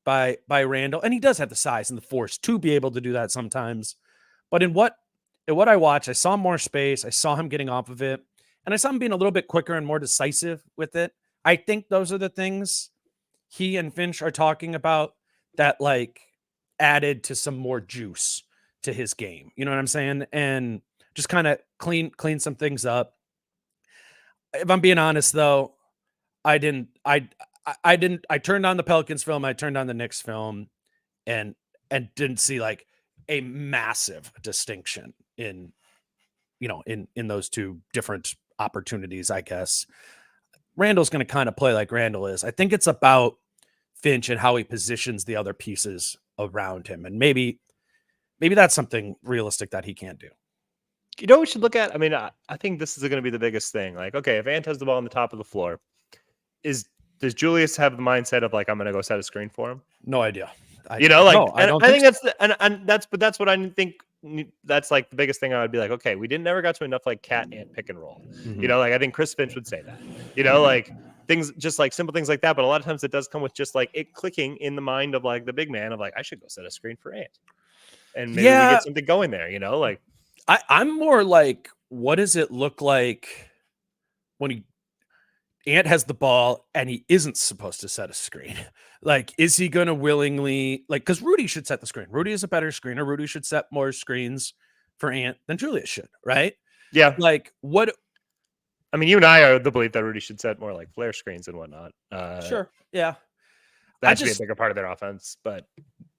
S1: by Randle, and he does have the size and the force to be able to do that sometimes. But in what I watched, I saw more space. I saw him getting off of it, and I saw him being a little bit quicker and more decisive with it. I think those are the things he and Finch are talking about that like added to some more juice to his game. You know what I'm saying? And just kind of clean some things up. If I'm being honest though, I turned on the Pelicans film, I turned on the Knicks film and didn't see like a massive distinction in those two different opportunities, I guess. Randle's going to kind of play like Randle is. I think it's about Finch and how he positions the other pieces around him. And maybe that's something realistic that he can't do.
S2: You know what we should look at? I mean, I think this is going to be the biggest thing. Like, okay, if Ant has the ball on the top of the floor, does Julius have the mindset of like, I'm going to go set a screen for him?
S1: No idea.
S2: I think that's what I think. That's like the biggest thing. I would be like, okay, we never got to enough like cat Ant pick and roll.
S1: Mm-hmm.
S2: You know, like I think Chris Finch would say that. You know, like things just like simple things like that. But a lot of times it does come with just like it clicking in the mind of like the big man of like I should go set a screen for Ant, and maybe we get something going there. You know, like
S1: I'm more like, what does it look like when Ant has the ball and he isn't supposed to set a screen? Like, is he going to willingly, like, because Rudy should set the screen. Rudy is a better screener. Rudy should set more screens for Ant than Julius should, right?
S2: Yeah.
S1: Like, what?
S2: I mean, you and I are the belief that Rudy should set more like flare screens and whatnot.
S1: Sure. Yeah.
S2: That should be a bigger part of their offense. But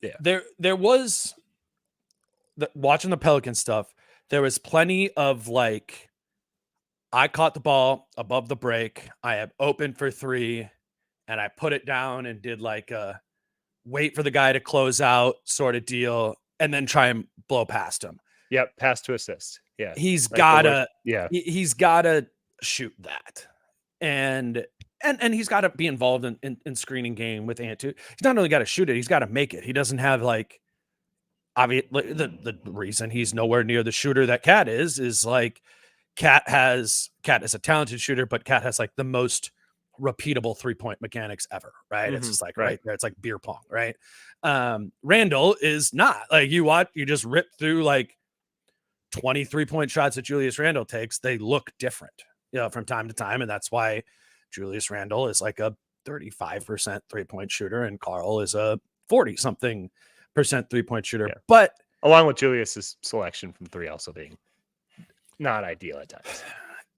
S2: yeah.
S1: There was, watching the Pelican stuff, there was plenty of like, I caught the ball above the break. I am open for three, and I put it down and did like a wait for the guy to close out sort of deal, and then try and blow past him.
S2: Yep, pass to assist. Yeah,
S1: he's gotta shoot that, and he's got to be involved in screening game with Ant too. He's not only got to shoot it; he's got to make it. He doesn't have like obviously the reason he's nowhere near the shooter that Cat is like. Cat is a talented shooter, but Cat has like the most repeatable 3-point mechanics ever, right? Mm-hmm. It's just like right there. It's like beer pong, right? Randle is not like you just rip through like 20 3-point shots that Julius Randle takes. They look different, from time to time. And that's why Julius Randle is like a 35% 3-point shooter and Carl is a 40-something% 3-point shooter. Yeah. But
S2: along with Julius's selection from three also being not ideal at times.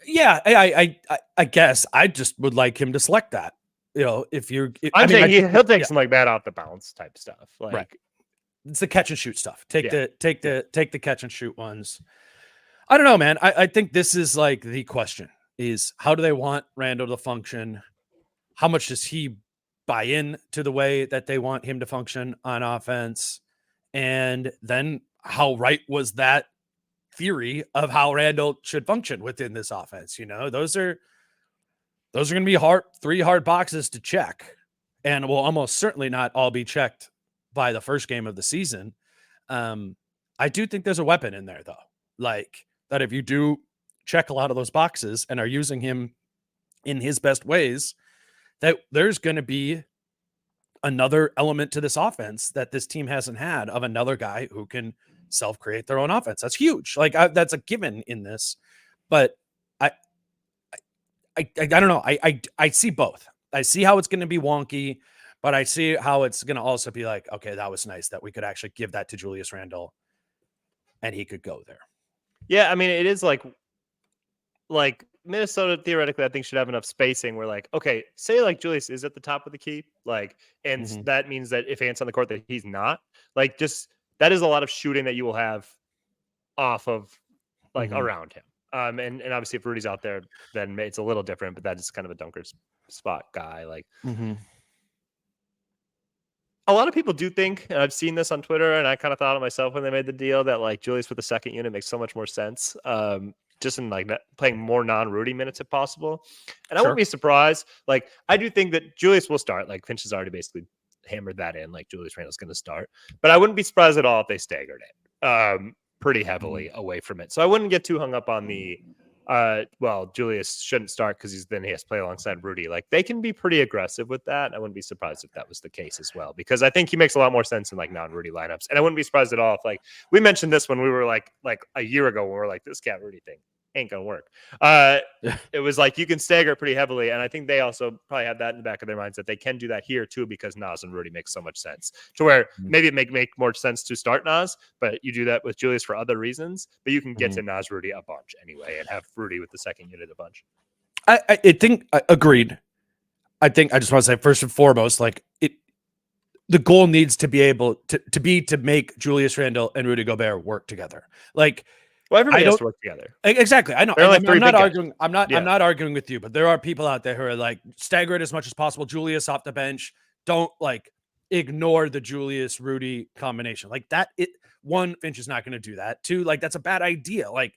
S1: Yeah, I guess I just would like him to select that. He'll
S2: take some like bad off the bounce type stuff. Like
S1: right. It's the catch and shoot stuff. Take the catch and shoot ones. I don't know, man. I think this is like the question is how do they want Randle to function? How much does he buy in to the way that they want him to function on offense? And then how right was that theory of how Randle should function within this offense? Those are going to be three hard boxes to check, and will almost certainly not all be checked by the first game of the season. I do think there's a weapon in there though, like that if you do check a lot of those boxes and are using him in his best ways, that there's going to be another element to this offense that this team hasn't had, of another guy who can self-create their own offense. That's huge. Like that's a given in this, but I don't know. I see both. I see how it's going to be wonky, but I see how it's going to also be like, okay, that was nice that we could actually give that to Julius Randle and he could go there.
S2: Yeah. I mean, it is like Minnesota theoretically, I think should have enough spacing where like, okay, say like Julius is at the top of the key, like, and that means that if Ant's on the court that he's not, like, just that is a lot of shooting that you will have off of like around him. And obviously if Rudy's out there, then it's a little different, but that is kind of a dunker spot guy. Like a lot of people do think, and I've seen this on Twitter, and I kind of thought of myself when they made the deal that like Julius with the second unit makes so much more sense. Just in like playing more non-Rudy minutes if possible. And I wouldn't be surprised. Like, I do think that Julius will start. Like, Finch has already basically hammered that in. Like, Julius Randle's going to start. But I wouldn't be surprised at all if they staggered it pretty heavily away from it. So I wouldn't get too hung up on the well, Julius shouldn't start because he has to play alongside Rudy. Like they can be pretty aggressive with that. I wouldn't be surprised if that was the case as well, because I think he makes a lot more sense in like non-Rudy lineups. And I wouldn't be surprised at all if like we mentioned this when we were like a year ago when we were like, this Cat Rudy thing ain't gonna work. It was like you can stagger pretty heavily, and I think they also probably have that in the back of their minds that they can do that here too, because Nas and Rudy makes so much sense to where maybe it make more sense to start Nas, but you do that with Julius for other reasons. But you can get to Nas Rudy a bunch anyway, and have Rudy with the second unit a bunch.
S1: I think agreed. I think I just want to say first and foremost, like the goal needs to be able to make Julius Randle and Rudy Gobert work together. Like.
S2: Well, everybody has to work together.
S1: Exactly. I know.
S2: Like
S1: I'm not arguing. I'm not arguing with you, but there are people out there who are like, stagger it as much as possible. Julius off the bench. Don't like ignore the Julius Rudy combination. Like that. One, Finch is not going to do that. Two, like that's a bad idea. Like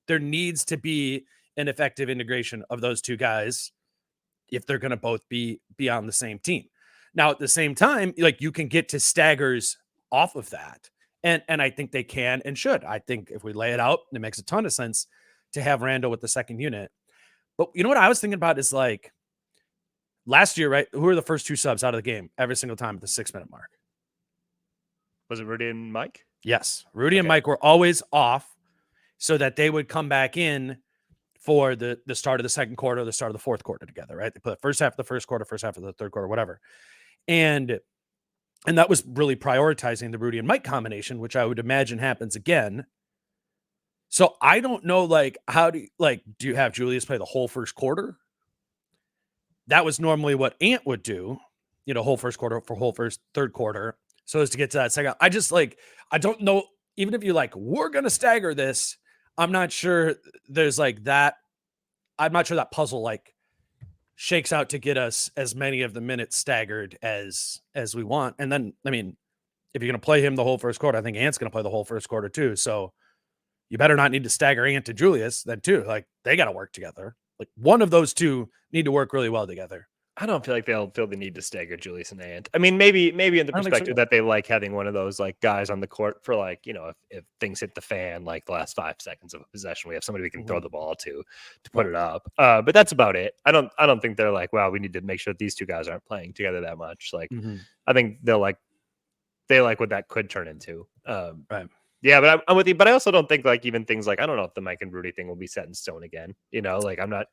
S1: there needs to be an effective integration of those two guys if they're going to both be on the same team. Now, at the same time, like you can get to staggers off of that. And I think they can and should. I think if we lay it out, it makes a ton of sense to have Randle with the second unit. But you know what I was thinking about is like last year, right? Who were the first two subs out of the game every single time at the 6-minute mark?
S2: Was it Rudy and Mike?
S1: Yes. Rudy and Mike were always off so that they would come back in for the start of the second quarter, the start of the fourth quarter together, right? They put first half of the first quarter, first half of the third quarter, whatever. And that was really prioritizing the Rudy and Mike combination, which I would imagine happens again. So I don't know, like, do you have Julius play the whole first quarter? That was normally what Ant would do, whole first quarter for whole first third quarter. So as to get to that second, I don't know, even if you we're going to stagger this, I'm not sure there's that. I'm not sure that puzzle shakes out to get us as many of the minutes staggered as we want. And then, I mean, if you're going to play him the whole first quarter, I think Ant's going to play the whole first quarter too. So you better not need to stagger Ant to Julius then too. They got to work together. One of those two need to work really well together.
S2: I don't feel like they'll feel the need to stagger Julius and Ant. I mean, maybe in the perspective that they like having one of those guys on the court for if things hit the fan, the last 5 seconds of a possession, we have somebody we can throw the ball to put it up. But that's about it. I don't think they're wow, we need to make sure that these two guys aren't playing together that much. I think they like what that could turn into.
S1: Right.
S2: Yeah, but I'm with you. But I also don't think even things I don't know if the Mike and Rudy thing will be set in stone again. I'm not.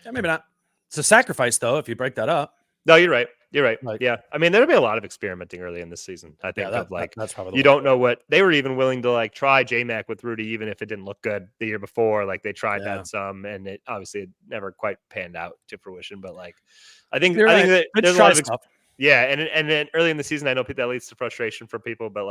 S1: Yeah, maybe not. It's a sacrifice, though, if you break that up.
S2: No, you're right. You're right. Yeah. I mean, there'll be a lot of experimenting early in this season. I think
S1: that's probably
S2: you don't know what they were even willing to try J-Mac with Rudy, even if it didn't look good the year before. They tried that some, and it obviously never quite panned out to fruition. But I think that there's a lot of
S1: stuff.
S2: Yeah, and then early in the season, I know that leads to frustration for people, but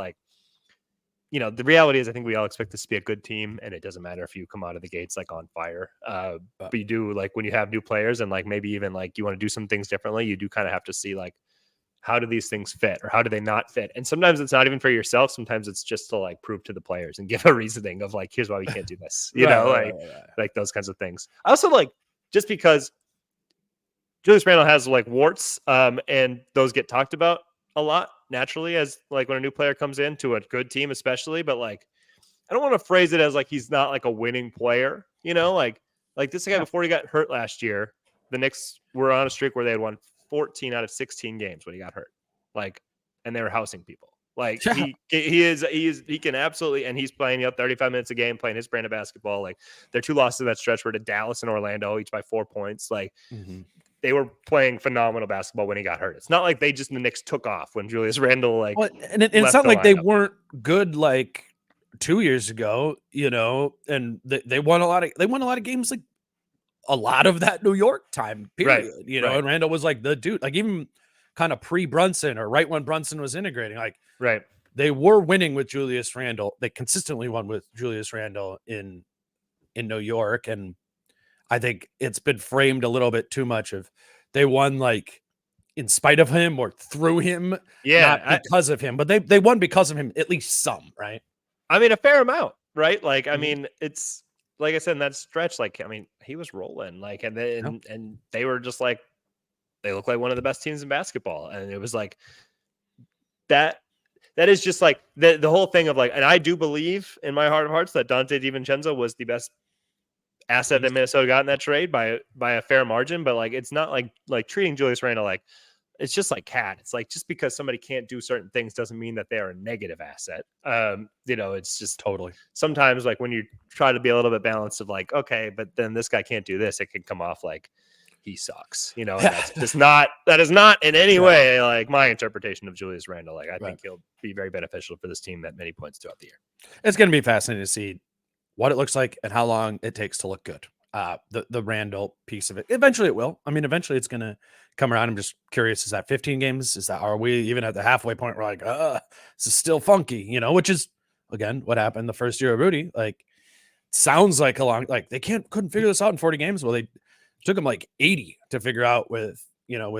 S2: the reality is I think we all expect this to be a good team, and it doesn't matter if you come out of the gates on fire. But you do when you have new players and maybe even you want to do some things differently, you do kind of have to see how do these things fit or how do they not fit? And sometimes it's not even for yourself. Sometimes it's just to prove to the players and give a reasoning of here's why we can't do this. Right. Those kinds of things. I also just because Julius Randle has warts and those get talked about a lot naturally as when a new player comes in to a good team, especially, but I don't want to phrase it as he's not a winning player, this guy before he got hurt last year, the Knicks were on a streak where they had won 14 out of 16 games when he got hurt, and they were housing people. He can absolutely, and he's playing 35 minutes a game, playing his brand of basketball. Their 2 losses to that stretch were to Dallas and Orlando, each by 4 points. They were playing phenomenal basketball when he got hurt. It's not the Knicks took off when Julius Randle
S1: and it's not like they weren't good 2 years ago, and they won a lot of games a lot of that New York time period,
S2: right.
S1: And Randle was the dude, even kind of pre-Brunson or right when Brunson was integrating,
S2: right.
S1: They were winning with Julius Randle. They consistently won with Julius Randle in New York, and I think it's been framed a little bit too much of they won in spite of him or through him, not because of him, but they won because of him, at least some, right?
S2: I mean, a fair amount, right? I mean, it's like I said in that stretch, he was rolling, and they were just they look like one of the best teams in basketball, and it was that. That is just the whole thing of and I do believe in my heart of hearts that Dante DiVincenzo was the best asset that Minnesota got in that trade by a fair margin, but like it's not like treating Julius Randle like it's just like Cat. It's like just because somebody can't do certain things doesn't mean that they are a negative asset. It's just
S1: Totally.
S2: sometimes like when you try to be a little bit balanced of like, okay, but then this guy can't do this, it can come off like he sucks, and that's just that is not in any way like my interpretation of Julius Randle. Like I think he'll be very beneficial for this team at many points throughout the year.
S1: It's going to be fascinating to see what it looks like and how long it takes to look good. The Randle piece of it. Eventually it will. I mean, eventually it's going to come around. I'm just curious, is that 15 games? Are we even at the halfway point? We're like, this is still funky, which is again, what happened the first year of Rudy. Like sounds like they couldn't figure this out in 40 games. Well, they took them like 80 to figure out with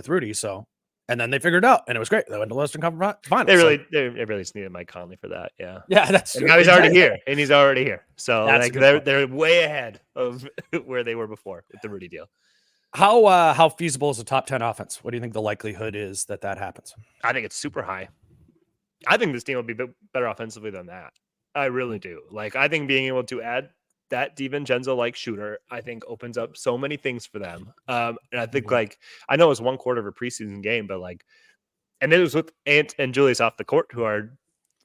S1: Rudy. So, and then they figured it out and it was great. They went to the Western Conference Finals.
S2: They really just needed Mike Conley for that. Yeah.
S1: Yeah. That's
S2: and now he's already here and he's already here. So
S1: that's
S2: like they're way ahead of where they were before with the Rudy deal.
S1: How feasible is a top 10 offense? What do you think the likelihood is that happens?
S2: I think it's super high. I think this team will be better offensively than that. I really do. Like, I think being able to add that DiVincenzo-like shooter, I think opens up so many things for them. And I think like, I know it was 1 quarter of a preseason game, but like, and it was with Ant and Julius off the court, who are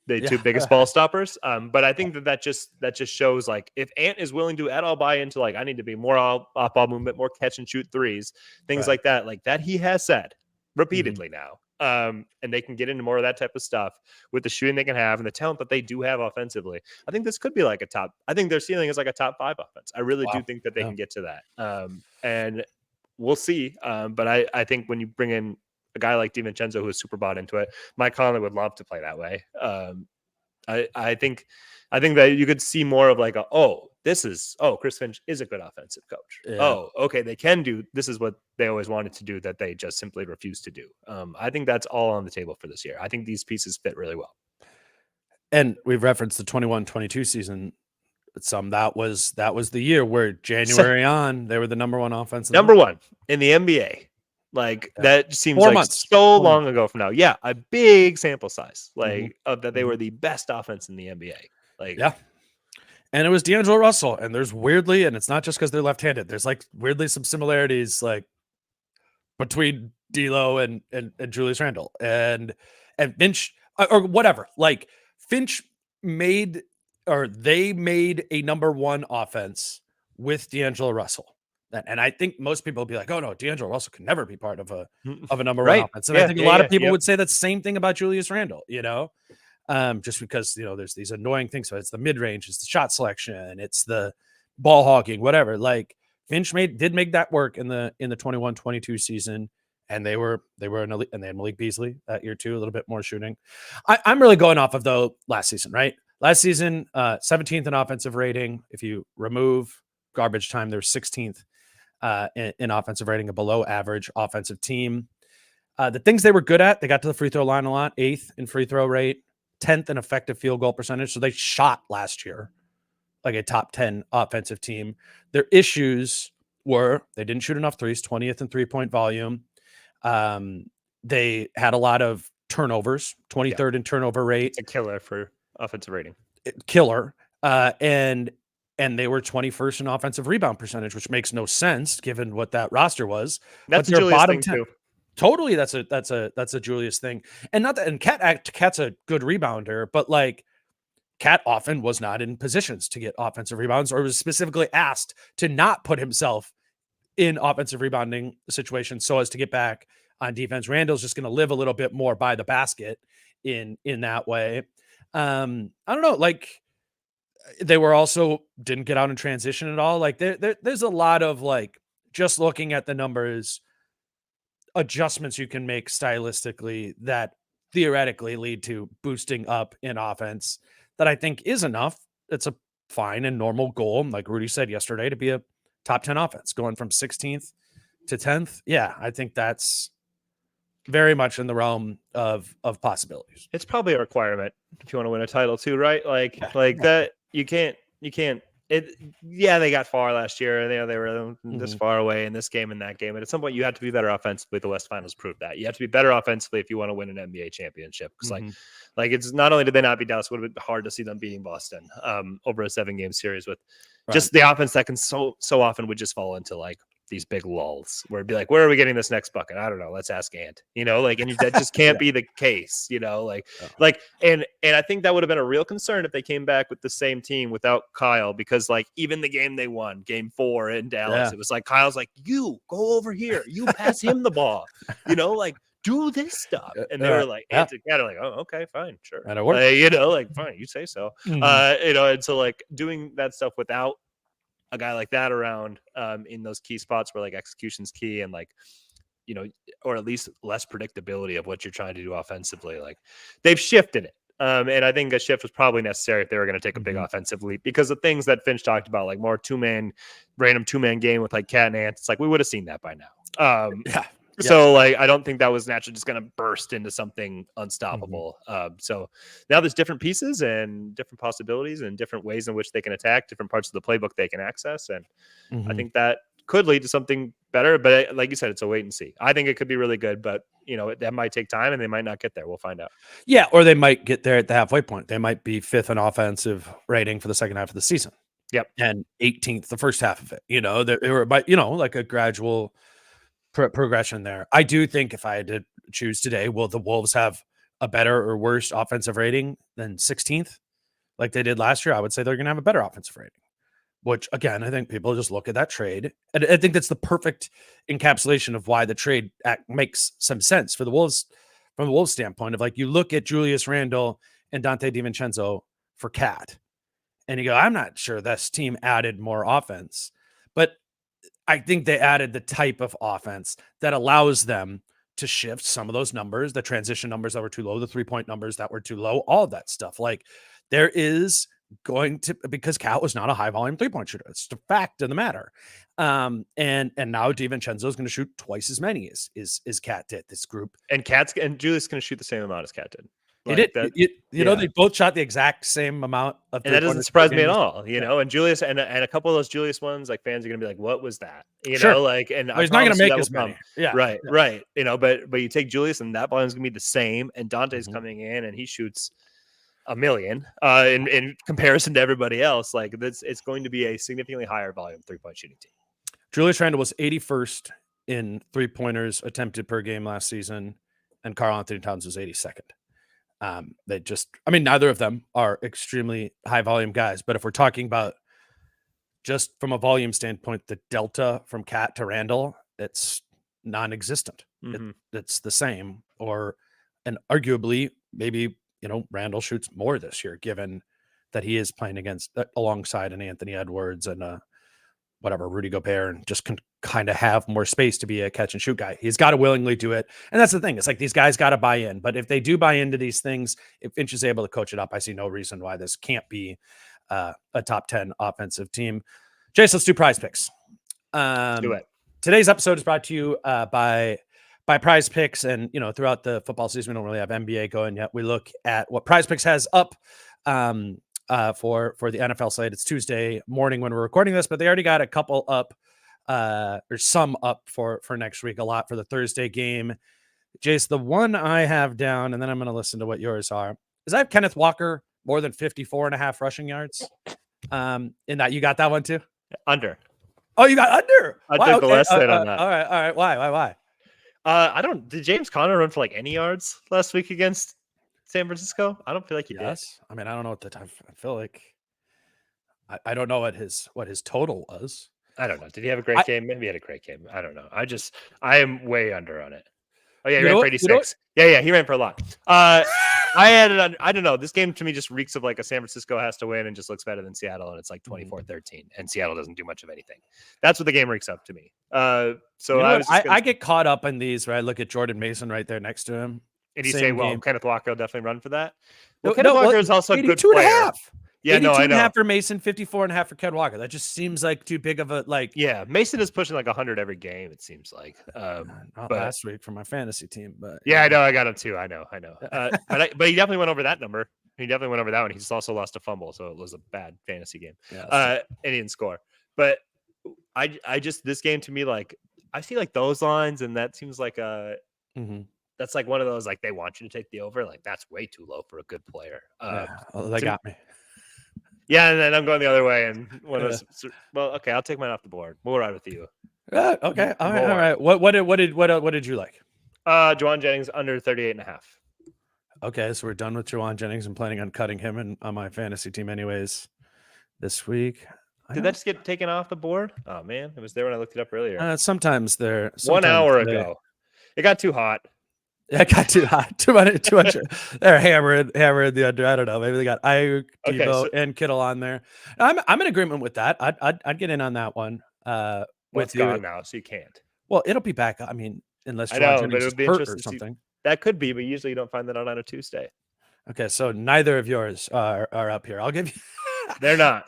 S2: the 2 biggest ball stoppers. But I think that just shows like if Ant is willing to at all buy into like, I need to be more off ball movement, more catch and shoot threes, things like that he has said repeatedly now. And they can get into more of that type of stuff with the shooting they can have and the talent that they do have offensively. I think this could be like I think their ceiling is like a top 5 offense. I really do think that they can get to that. And we'll see. But I think when you bring in a guy like DiVincenzo who is super bought into it, Mike Conley would love to play that way. I think that you could see more of like Chris Finch is a good offensive coach. Yeah. Oh, okay, they can do this is what they always wanted to do that they just simply refuse to do. I think that's all on the table for this year. I think these pieces fit really well.
S1: And we've referenced the 21-22 season. That was the year where January on they were the number 1 offense.
S2: Number 1 in the NBA. Like that seems
S1: 4
S2: like
S1: months.
S2: So long ago from now. Yeah, a big sample size. Like of that they were the best offense in the NBA. Like
S1: and it was D'Angelo Russell. And there's weirdly, and it's not just because they're left-handed. There's like weirdly some similarities like between D'Lo and Julius Randle and Finch or whatever. Like Finch made a number 1 offense with D'Angelo Russell. And I think most people will be like, oh no, D'Angelo Russell can never be part of a number 1 offense. And I think a lot of people would say that same thing about Julius Randle, just because, there's these annoying things. So it's the mid-range, it's the shot selection, it's the ball hogging, whatever. Like Finch did make that work in the 21-22 season. And they were an elite, and they had Malik Beasley that year too, a little bit more shooting. I'm really going off of last season, right? Last season, 17th in offensive rating. If you remove garbage time, they're 16th. In offensive rating, a below average offensive team. The things they were good at, they got to the free throw line a lot, 8th in free throw rate, 10th in effective field goal percentage. So they shot last year like a top 10 offensive team. Their issues were they didn't shoot enough threes, 20th in 3-point volume. They had a lot of turnovers, 23rd in turnover rate.
S2: It's a killer for offensive rating.
S1: Killer. And they were 21st in offensive rebound percentage, which makes no sense given what that roster was.
S2: That's their bottom 10. Too.
S1: Totally, that's a Julius thing, and not that. And Cat's a good rebounder, but like Cat often was not in positions to get offensive rebounds, or was specifically asked to not put himself in offensive rebounding situations so as to get back on defense. Randall's just going to live a little bit more by the basket in that way. I don't know, like. They were also didn't get out in transition at all. Like there's a lot of like just looking at the numbers, adjustments you can make stylistically that theoretically lead to boosting up in offense that I think is enough. It's a fine and normal goal, like Rudy said yesterday, to be a top 10 offense going from 16th to 10th. Yeah, I think that's very much in the realm of possibilities.
S2: It's probably a requirement if you want to win a title too, right? Like that. You can't they got far last year. They were this far away in this game and that game. And at some point you have to be better offensively. The West Finals proved that. You have to be better offensively if you want to win an NBA championship. Because like it's not only did they not beat Dallas, it would have been hard to see them beating Boston over a 7-game series with just the offense that can so often would just fall into like these big lulls where it'd be like, where are we getting this next bucket? I don't know. Let's ask Ant, like, and that just can't be the case, and I think that would have been a real concern if they came back with the same team without Kyle, because like even the game they won, game 4 in Dallas, it was like, Kyle's like, you go over here, you pass him the ball, like do this stuff. And they were like, Ant and Cat are like, oh, okay, fine, sure.
S1: And it worked.
S2: Like, fine, you say so. And so like doing that stuff without a guy like that around in those key spots where like execution's key and like, or at least less predictability of what you're trying to do offensively. Like they've shifted it. And I think a shift was probably necessary if they were going to take a big offensive leap, because the things that Finch talked about, like more random two-man game with like Cat and Ant, it's like, we would have seen that by now. So like, I don't think that was naturally just going to burst into something unstoppable. So now there's different pieces and different possibilities and different ways in which they can attack, different parts of the playbook they can access. And I think that could lead to something better, but like you said, it's a wait and see. I think it could be really good, but that might take time and they might not get there. We'll find out.
S1: Yeah. Or they might get there at the halfway point. They might be 5th in offensive rating for the second half of the season.
S2: Yep.
S1: And 18th the first half of it, like a gradual progression there. I do think if I had to choose today, will the Wolves have a better or worse offensive rating than 16th like they did last year? I would say they're going to have a better offensive rating, which again, I think people just look at that trade. And I think that's the perfect encapsulation of why the trade act makes some sense for the Wolves, from the Wolves standpoint of like, you look at Julius Randle and Dante DiVincenzo for Cat and you go, I'm not sure this team added more offense, but I think they added the type of offense that allows them to shift some of those numbers, the transition numbers that were too low, the 3-point numbers that were too low, all of that stuff. Like there is going to, because Cat was not a high volume 3-point shooter. It's the fact of the matter. And now DiVincenzo is going to shoot twice as many as Cat did, this group.
S2: And Julius is going to shoot the same amount as Cat did.
S1: Like they both shot the exact same amount of,
S2: and that doesn't surprise me at all. And Julius and a couple of those Julius ones, like fans are gonna be like, "What was that?" And
S1: he's not gonna make as many.
S2: Right. But you take Julius, and that volume is gonna be the same. And Dante's coming in, and he shoots a million in comparison to everybody else. Like it's going to be a significantly higher volume 3-point shooting team.
S1: Julius Randle was 81st in 3-pointers attempted per game last season, and Karl Anthony Towns was 82nd. Neither of them are extremely high volume guys, but if we're talking about just from a volume standpoint, the delta from Cat to Randle, it's non-existent. It's the same, and arguably maybe, Randle shoots more this year, given that he is playing alongside an Anthony Edwards and Rudy Gobert, and just can kind of have more space to be a catch and shoot guy. He's got to willingly do it. And that's the thing. It's like these guys got to buy in. But if they do buy into these things, if Finch is able to coach it up, I see no reason why this can't be a top 10 offensive team. Jace, let's do prize picks.
S2: Do it.
S1: Today's episode is brought to you by Prize Picks. And, throughout the football season, we don't really have NBA going yet. We look at what Prize Picks has up for the NFL slate. It's Tuesday morning when we're recording this, but they already got a couple up or some up for next week, a lot for the Thursday game. Jace, the one I have down, and then I'm going to listen to what yours are, is I have Kenneth Walker more than 54.5 rushing yards. In that, you got that one too?
S2: Under.
S1: Oh, you got under.
S2: I took the less than on that.
S1: All right. Why?
S2: Did James Conner run for like any yards last week against San Francisco? I don't feel like he did.
S1: I mean, I don't know what the time. I feel like I don't know what his total was.
S2: I don't know. Did he have a great game? Maybe he had a great game. I don't know. I am way under on it. Oh yeah, he ran for 86. Yeah, he ran for a lot. I had it on. I don't know. This game to me just reeks of like a San Francisco has to win and just looks better than Seattle, and it's like 24-13, and Seattle doesn't do much of anything. That's what the game reeks of to me. So I get caught up in these where I look at Jordan Mason right there next to him. And you say, well, Kenneth Walker will definitely run for that. Well, Kenneth Walker is also a good player. Yeah, no, I know. 82.5 for Mason, 54.5 for Ken Walker. That just seems like too big of a like. Yeah, Mason is pushing like 100 every game. It seems like. Not last week for my fantasy team, but yeah, I know I got him too. I know. But he definitely went over that number. He definitely went over that one. He's also lost a fumble, so it was a bad fantasy game. Yeah, and he didn't score. But I just this game to me like I see like those lines, and that seems like a. That's like one of those like they want you to take the over. Like that's way too low for a good player. They got me. Yeah, and then I'm going the other way. And well, okay, I'll take mine off the board. We'll ride with you.
S1: Okay, all right. What did you like?
S2: Juwan Jennings under 38.5.
S1: Okay, so we're done with Juwan Jennings. I'm planning on cutting him on my fantasy team anyways this week.
S2: Did that just get taken off the board? Oh man, it was there when I looked it up earlier.
S1: Sometimes they're
S2: 1 hour ago. It got too hot.
S1: It got too hot. 200. They're hammering the under. I don't know. Maybe they got Ayuk, Debo, and Kittle on there. I'm in agreement with that. I'd get in on that one.
S2: It's gone now, so you can't.
S1: Well, it'll be back. I mean, unless
S2: Juwan
S1: Jennings
S2: it would be
S1: hurt
S2: interesting
S1: or something.
S2: That could be, but usually you don't find that out on a Tuesday.
S1: Okay, so neither of yours are up here. I'll give you.
S2: They're not.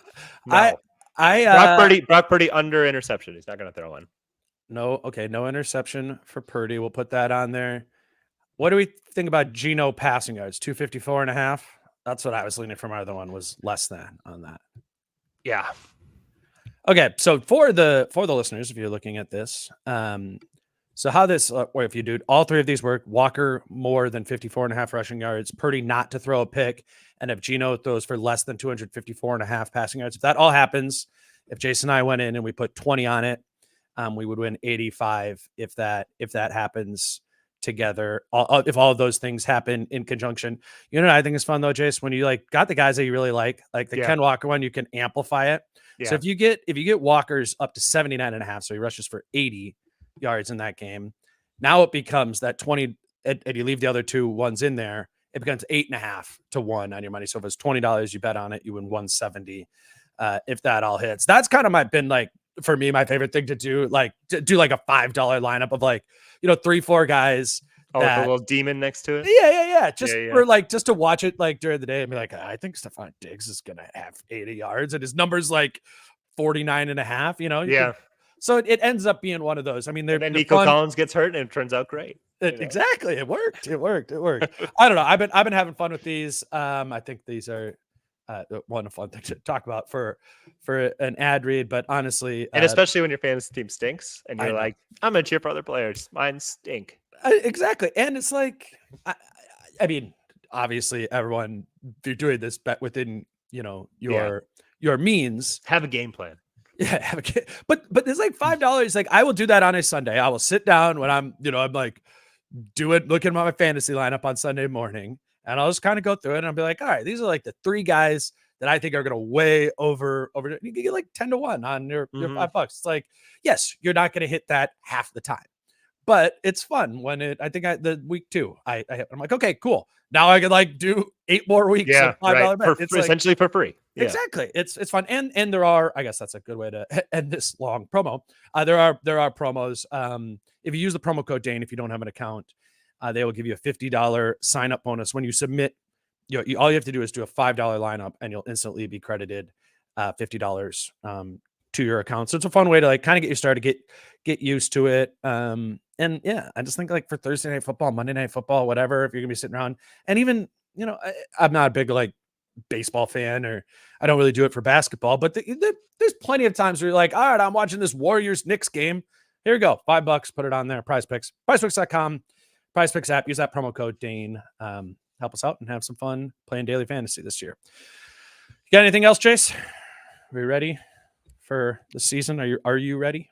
S2: No. Brock Purdy under interception. He's not going to throw one.
S1: No. Okay, no interception for Purdy. We'll put that on there. What do we think about Geno passing yards? 254.5. That's what I was leaning for. My other one was less than on that.
S2: Yeah.
S1: Okay, so for the listeners, if you're looking at this, so how this, or if you do all three of these work, Walker more than 54.5 rushing yards, Purdy not to throw a pick, and if Geno throws for less than 254.5 passing yards, if that all happens, if Jason and I went in and we put 20 on it, we would win 85 if that happens together. If all of those things happen in conjunction. You know what I think is fun though, Jace, when you got the guys that you really like the Ken Walker one, you can amplify it. Yeah. So if you get Walker's up to 79.5, so he rushes for 80 yards in that game, now it becomes that 20, and you leave the other two ones in there, it becomes 8.5 to 1 on your money. So if it's $20 you bet on it, you win 170 if that all hits. That's kind of been for me, my favorite thing to do, to do a $5 lineup of 3-4 guys.
S2: Oh, with a little demon next to it.
S1: Yeah. For just to watch it during the day and be I think Stephon Diggs is gonna have 80 yards and his number's 49.5.
S2: Yeah.
S1: So it ends up being one of those. I mean,
S2: then Nico Collins gets hurt and it turns out great.
S1: Exactly. It worked. I don't know. I've been having fun with these. I think these are one fun thing to talk about for an ad read, but honestly,
S2: and especially when your fantasy team stinks and you're I'm gonna cheer for other players. Mine stink.
S1: Exactly. And it's I mean, obviously everyone, if you're doing this, bet within your means,
S2: have a game plan.
S1: Yeah, but there's $5. I will do that on a Sunday. I will sit down when I'm looking at my fantasy lineup on Sunday morning, and I'll just kind of go through it and I'll be all right, these are the three guys that I think are going to way over. You can get 10 to 1 on your $5. It's yes, you're not going to hit that half the time, but it's fun when the week 2, I'm okay, cool. Now I can do 8 more weeks.
S2: Yeah,
S1: of $5 bet.
S2: It's essentially for free.
S1: Yeah. Exactly. It's fun. And there are, I guess that's a good way to end this long promo. There are promos. If you use the promo code Dane, if you don't have an account, they will give you a $50 sign up bonus when you submit. All you have to do is do a $5 lineup and you'll instantly be credited $50 to your account. So it's a fun way to kind of get you started, get used to it. And yeah, I just think for Thursday night football, Monday night football, whatever, if you're gonna be sitting around, and even, I'm not a big baseball fan, or I don't really do it for basketball, but there's plenty of times where you're all right, I'm watching this Warriors-Knicks game. Here you go. $5, put it on there. PrizePicks, prizepicks.com, PrizePicks app. Use that promo code Dane. Help us out and have some fun playing daily fantasy this year. You got anything else, Jace? Are we ready for the season? Are you ready?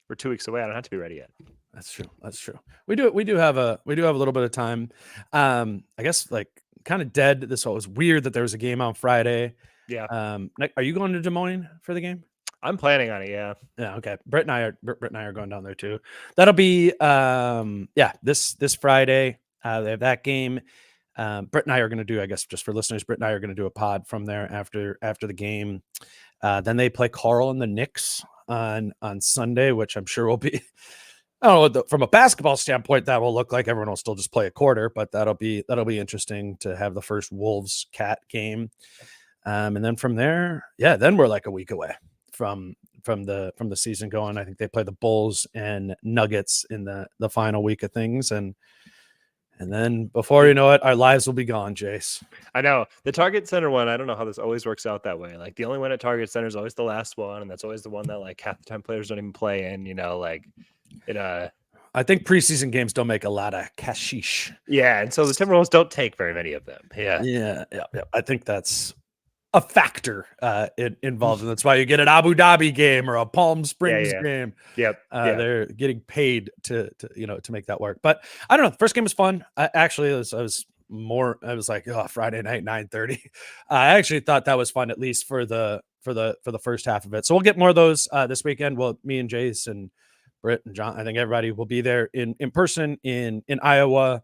S2: We're 2 weeks away. I don't have to be ready yet.
S1: That's true. We do have a little bit of time. I guess kind of dead. This was weird that there was a game on Friday. Yeah. Are you going to Des Moines for the game?
S2: I'm planning on it. Yeah.
S1: Yeah. Okay. Brett and I are going down there too. That'll be this Friday. They have that game. Brett and I are going to do, I guess, just for listeners, Brett and I are going to do a pod from there after the game. Then they play Carl and the Knicks on Sunday, which I'm sure will be, I don't know, from a basketball standpoint, that will look like everyone will still just play a quarter, but that'll be interesting to have the first Wolves Cat game. And then from there, then we're a week away from the season going. I think they play the Bulls and Nuggets in the final week of things. And then before you know it, our lives will be gone, Jace.
S2: I know. The Target Center one, I don't know how this always works out that way. The only one at Target Center is always the last one, and that's always the one that half the time players don't even play in,
S1: I think preseason games don't make a lot of cashish.
S2: Yeah, and so the Timberwolves don't take very many of them. Yeah.
S1: I think that's a factor involved, and that's why you get an Abu Dhabi game or a Palm Springs game.
S2: Yep.
S1: They're getting paid to make that work. But I don't know. The first game was fun. I was like, oh, Friday night 9:30. I actually thought that was fun, at least for the first half of it. So we'll get more of those this weekend. Well, me and Jace and Britt and John, I think everybody will be there in person in Iowa.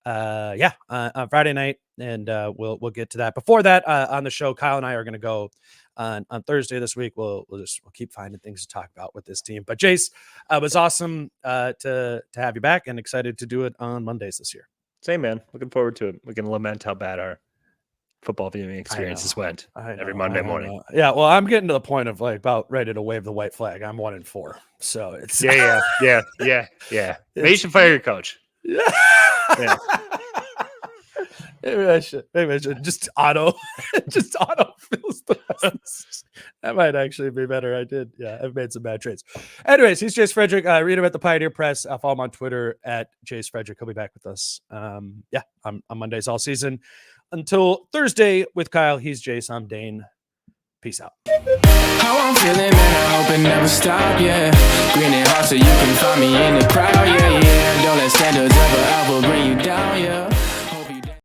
S1: On Friday night, and we'll get to that. Before that, on the show, Kyle and I are going to go on Thursday this week. We'll keep finding things to talk about with this team. But Jace, it was awesome to have you back, and excited to do it on Mondays this year.
S2: Same, man. Looking forward to it. We can lament how bad our football viewing experiences went every Monday morning.
S1: Yeah, well, I'm getting to the point of like about ready to wave the white flag. I'm 1-4, so it's
S2: yeah. Maybe you should fire your coach.
S1: Yeah. Maybe I should just auto fills the rest. That might actually be better. I've made some bad trades. Anyways, he's Jace Frederick. Read him at the Pioneer Press. Follow him on Twitter at Jace Frederick. He'll be back with us. On Mondays all season until Thursday with Kyle. He's Jace. I'm Dane. Peace out.
S5: How I'm feeling, man, I hope it never stop, yeah. Green and hot so you can find me in the crowd, yeah. Don't let standards ever bring you down, yeah.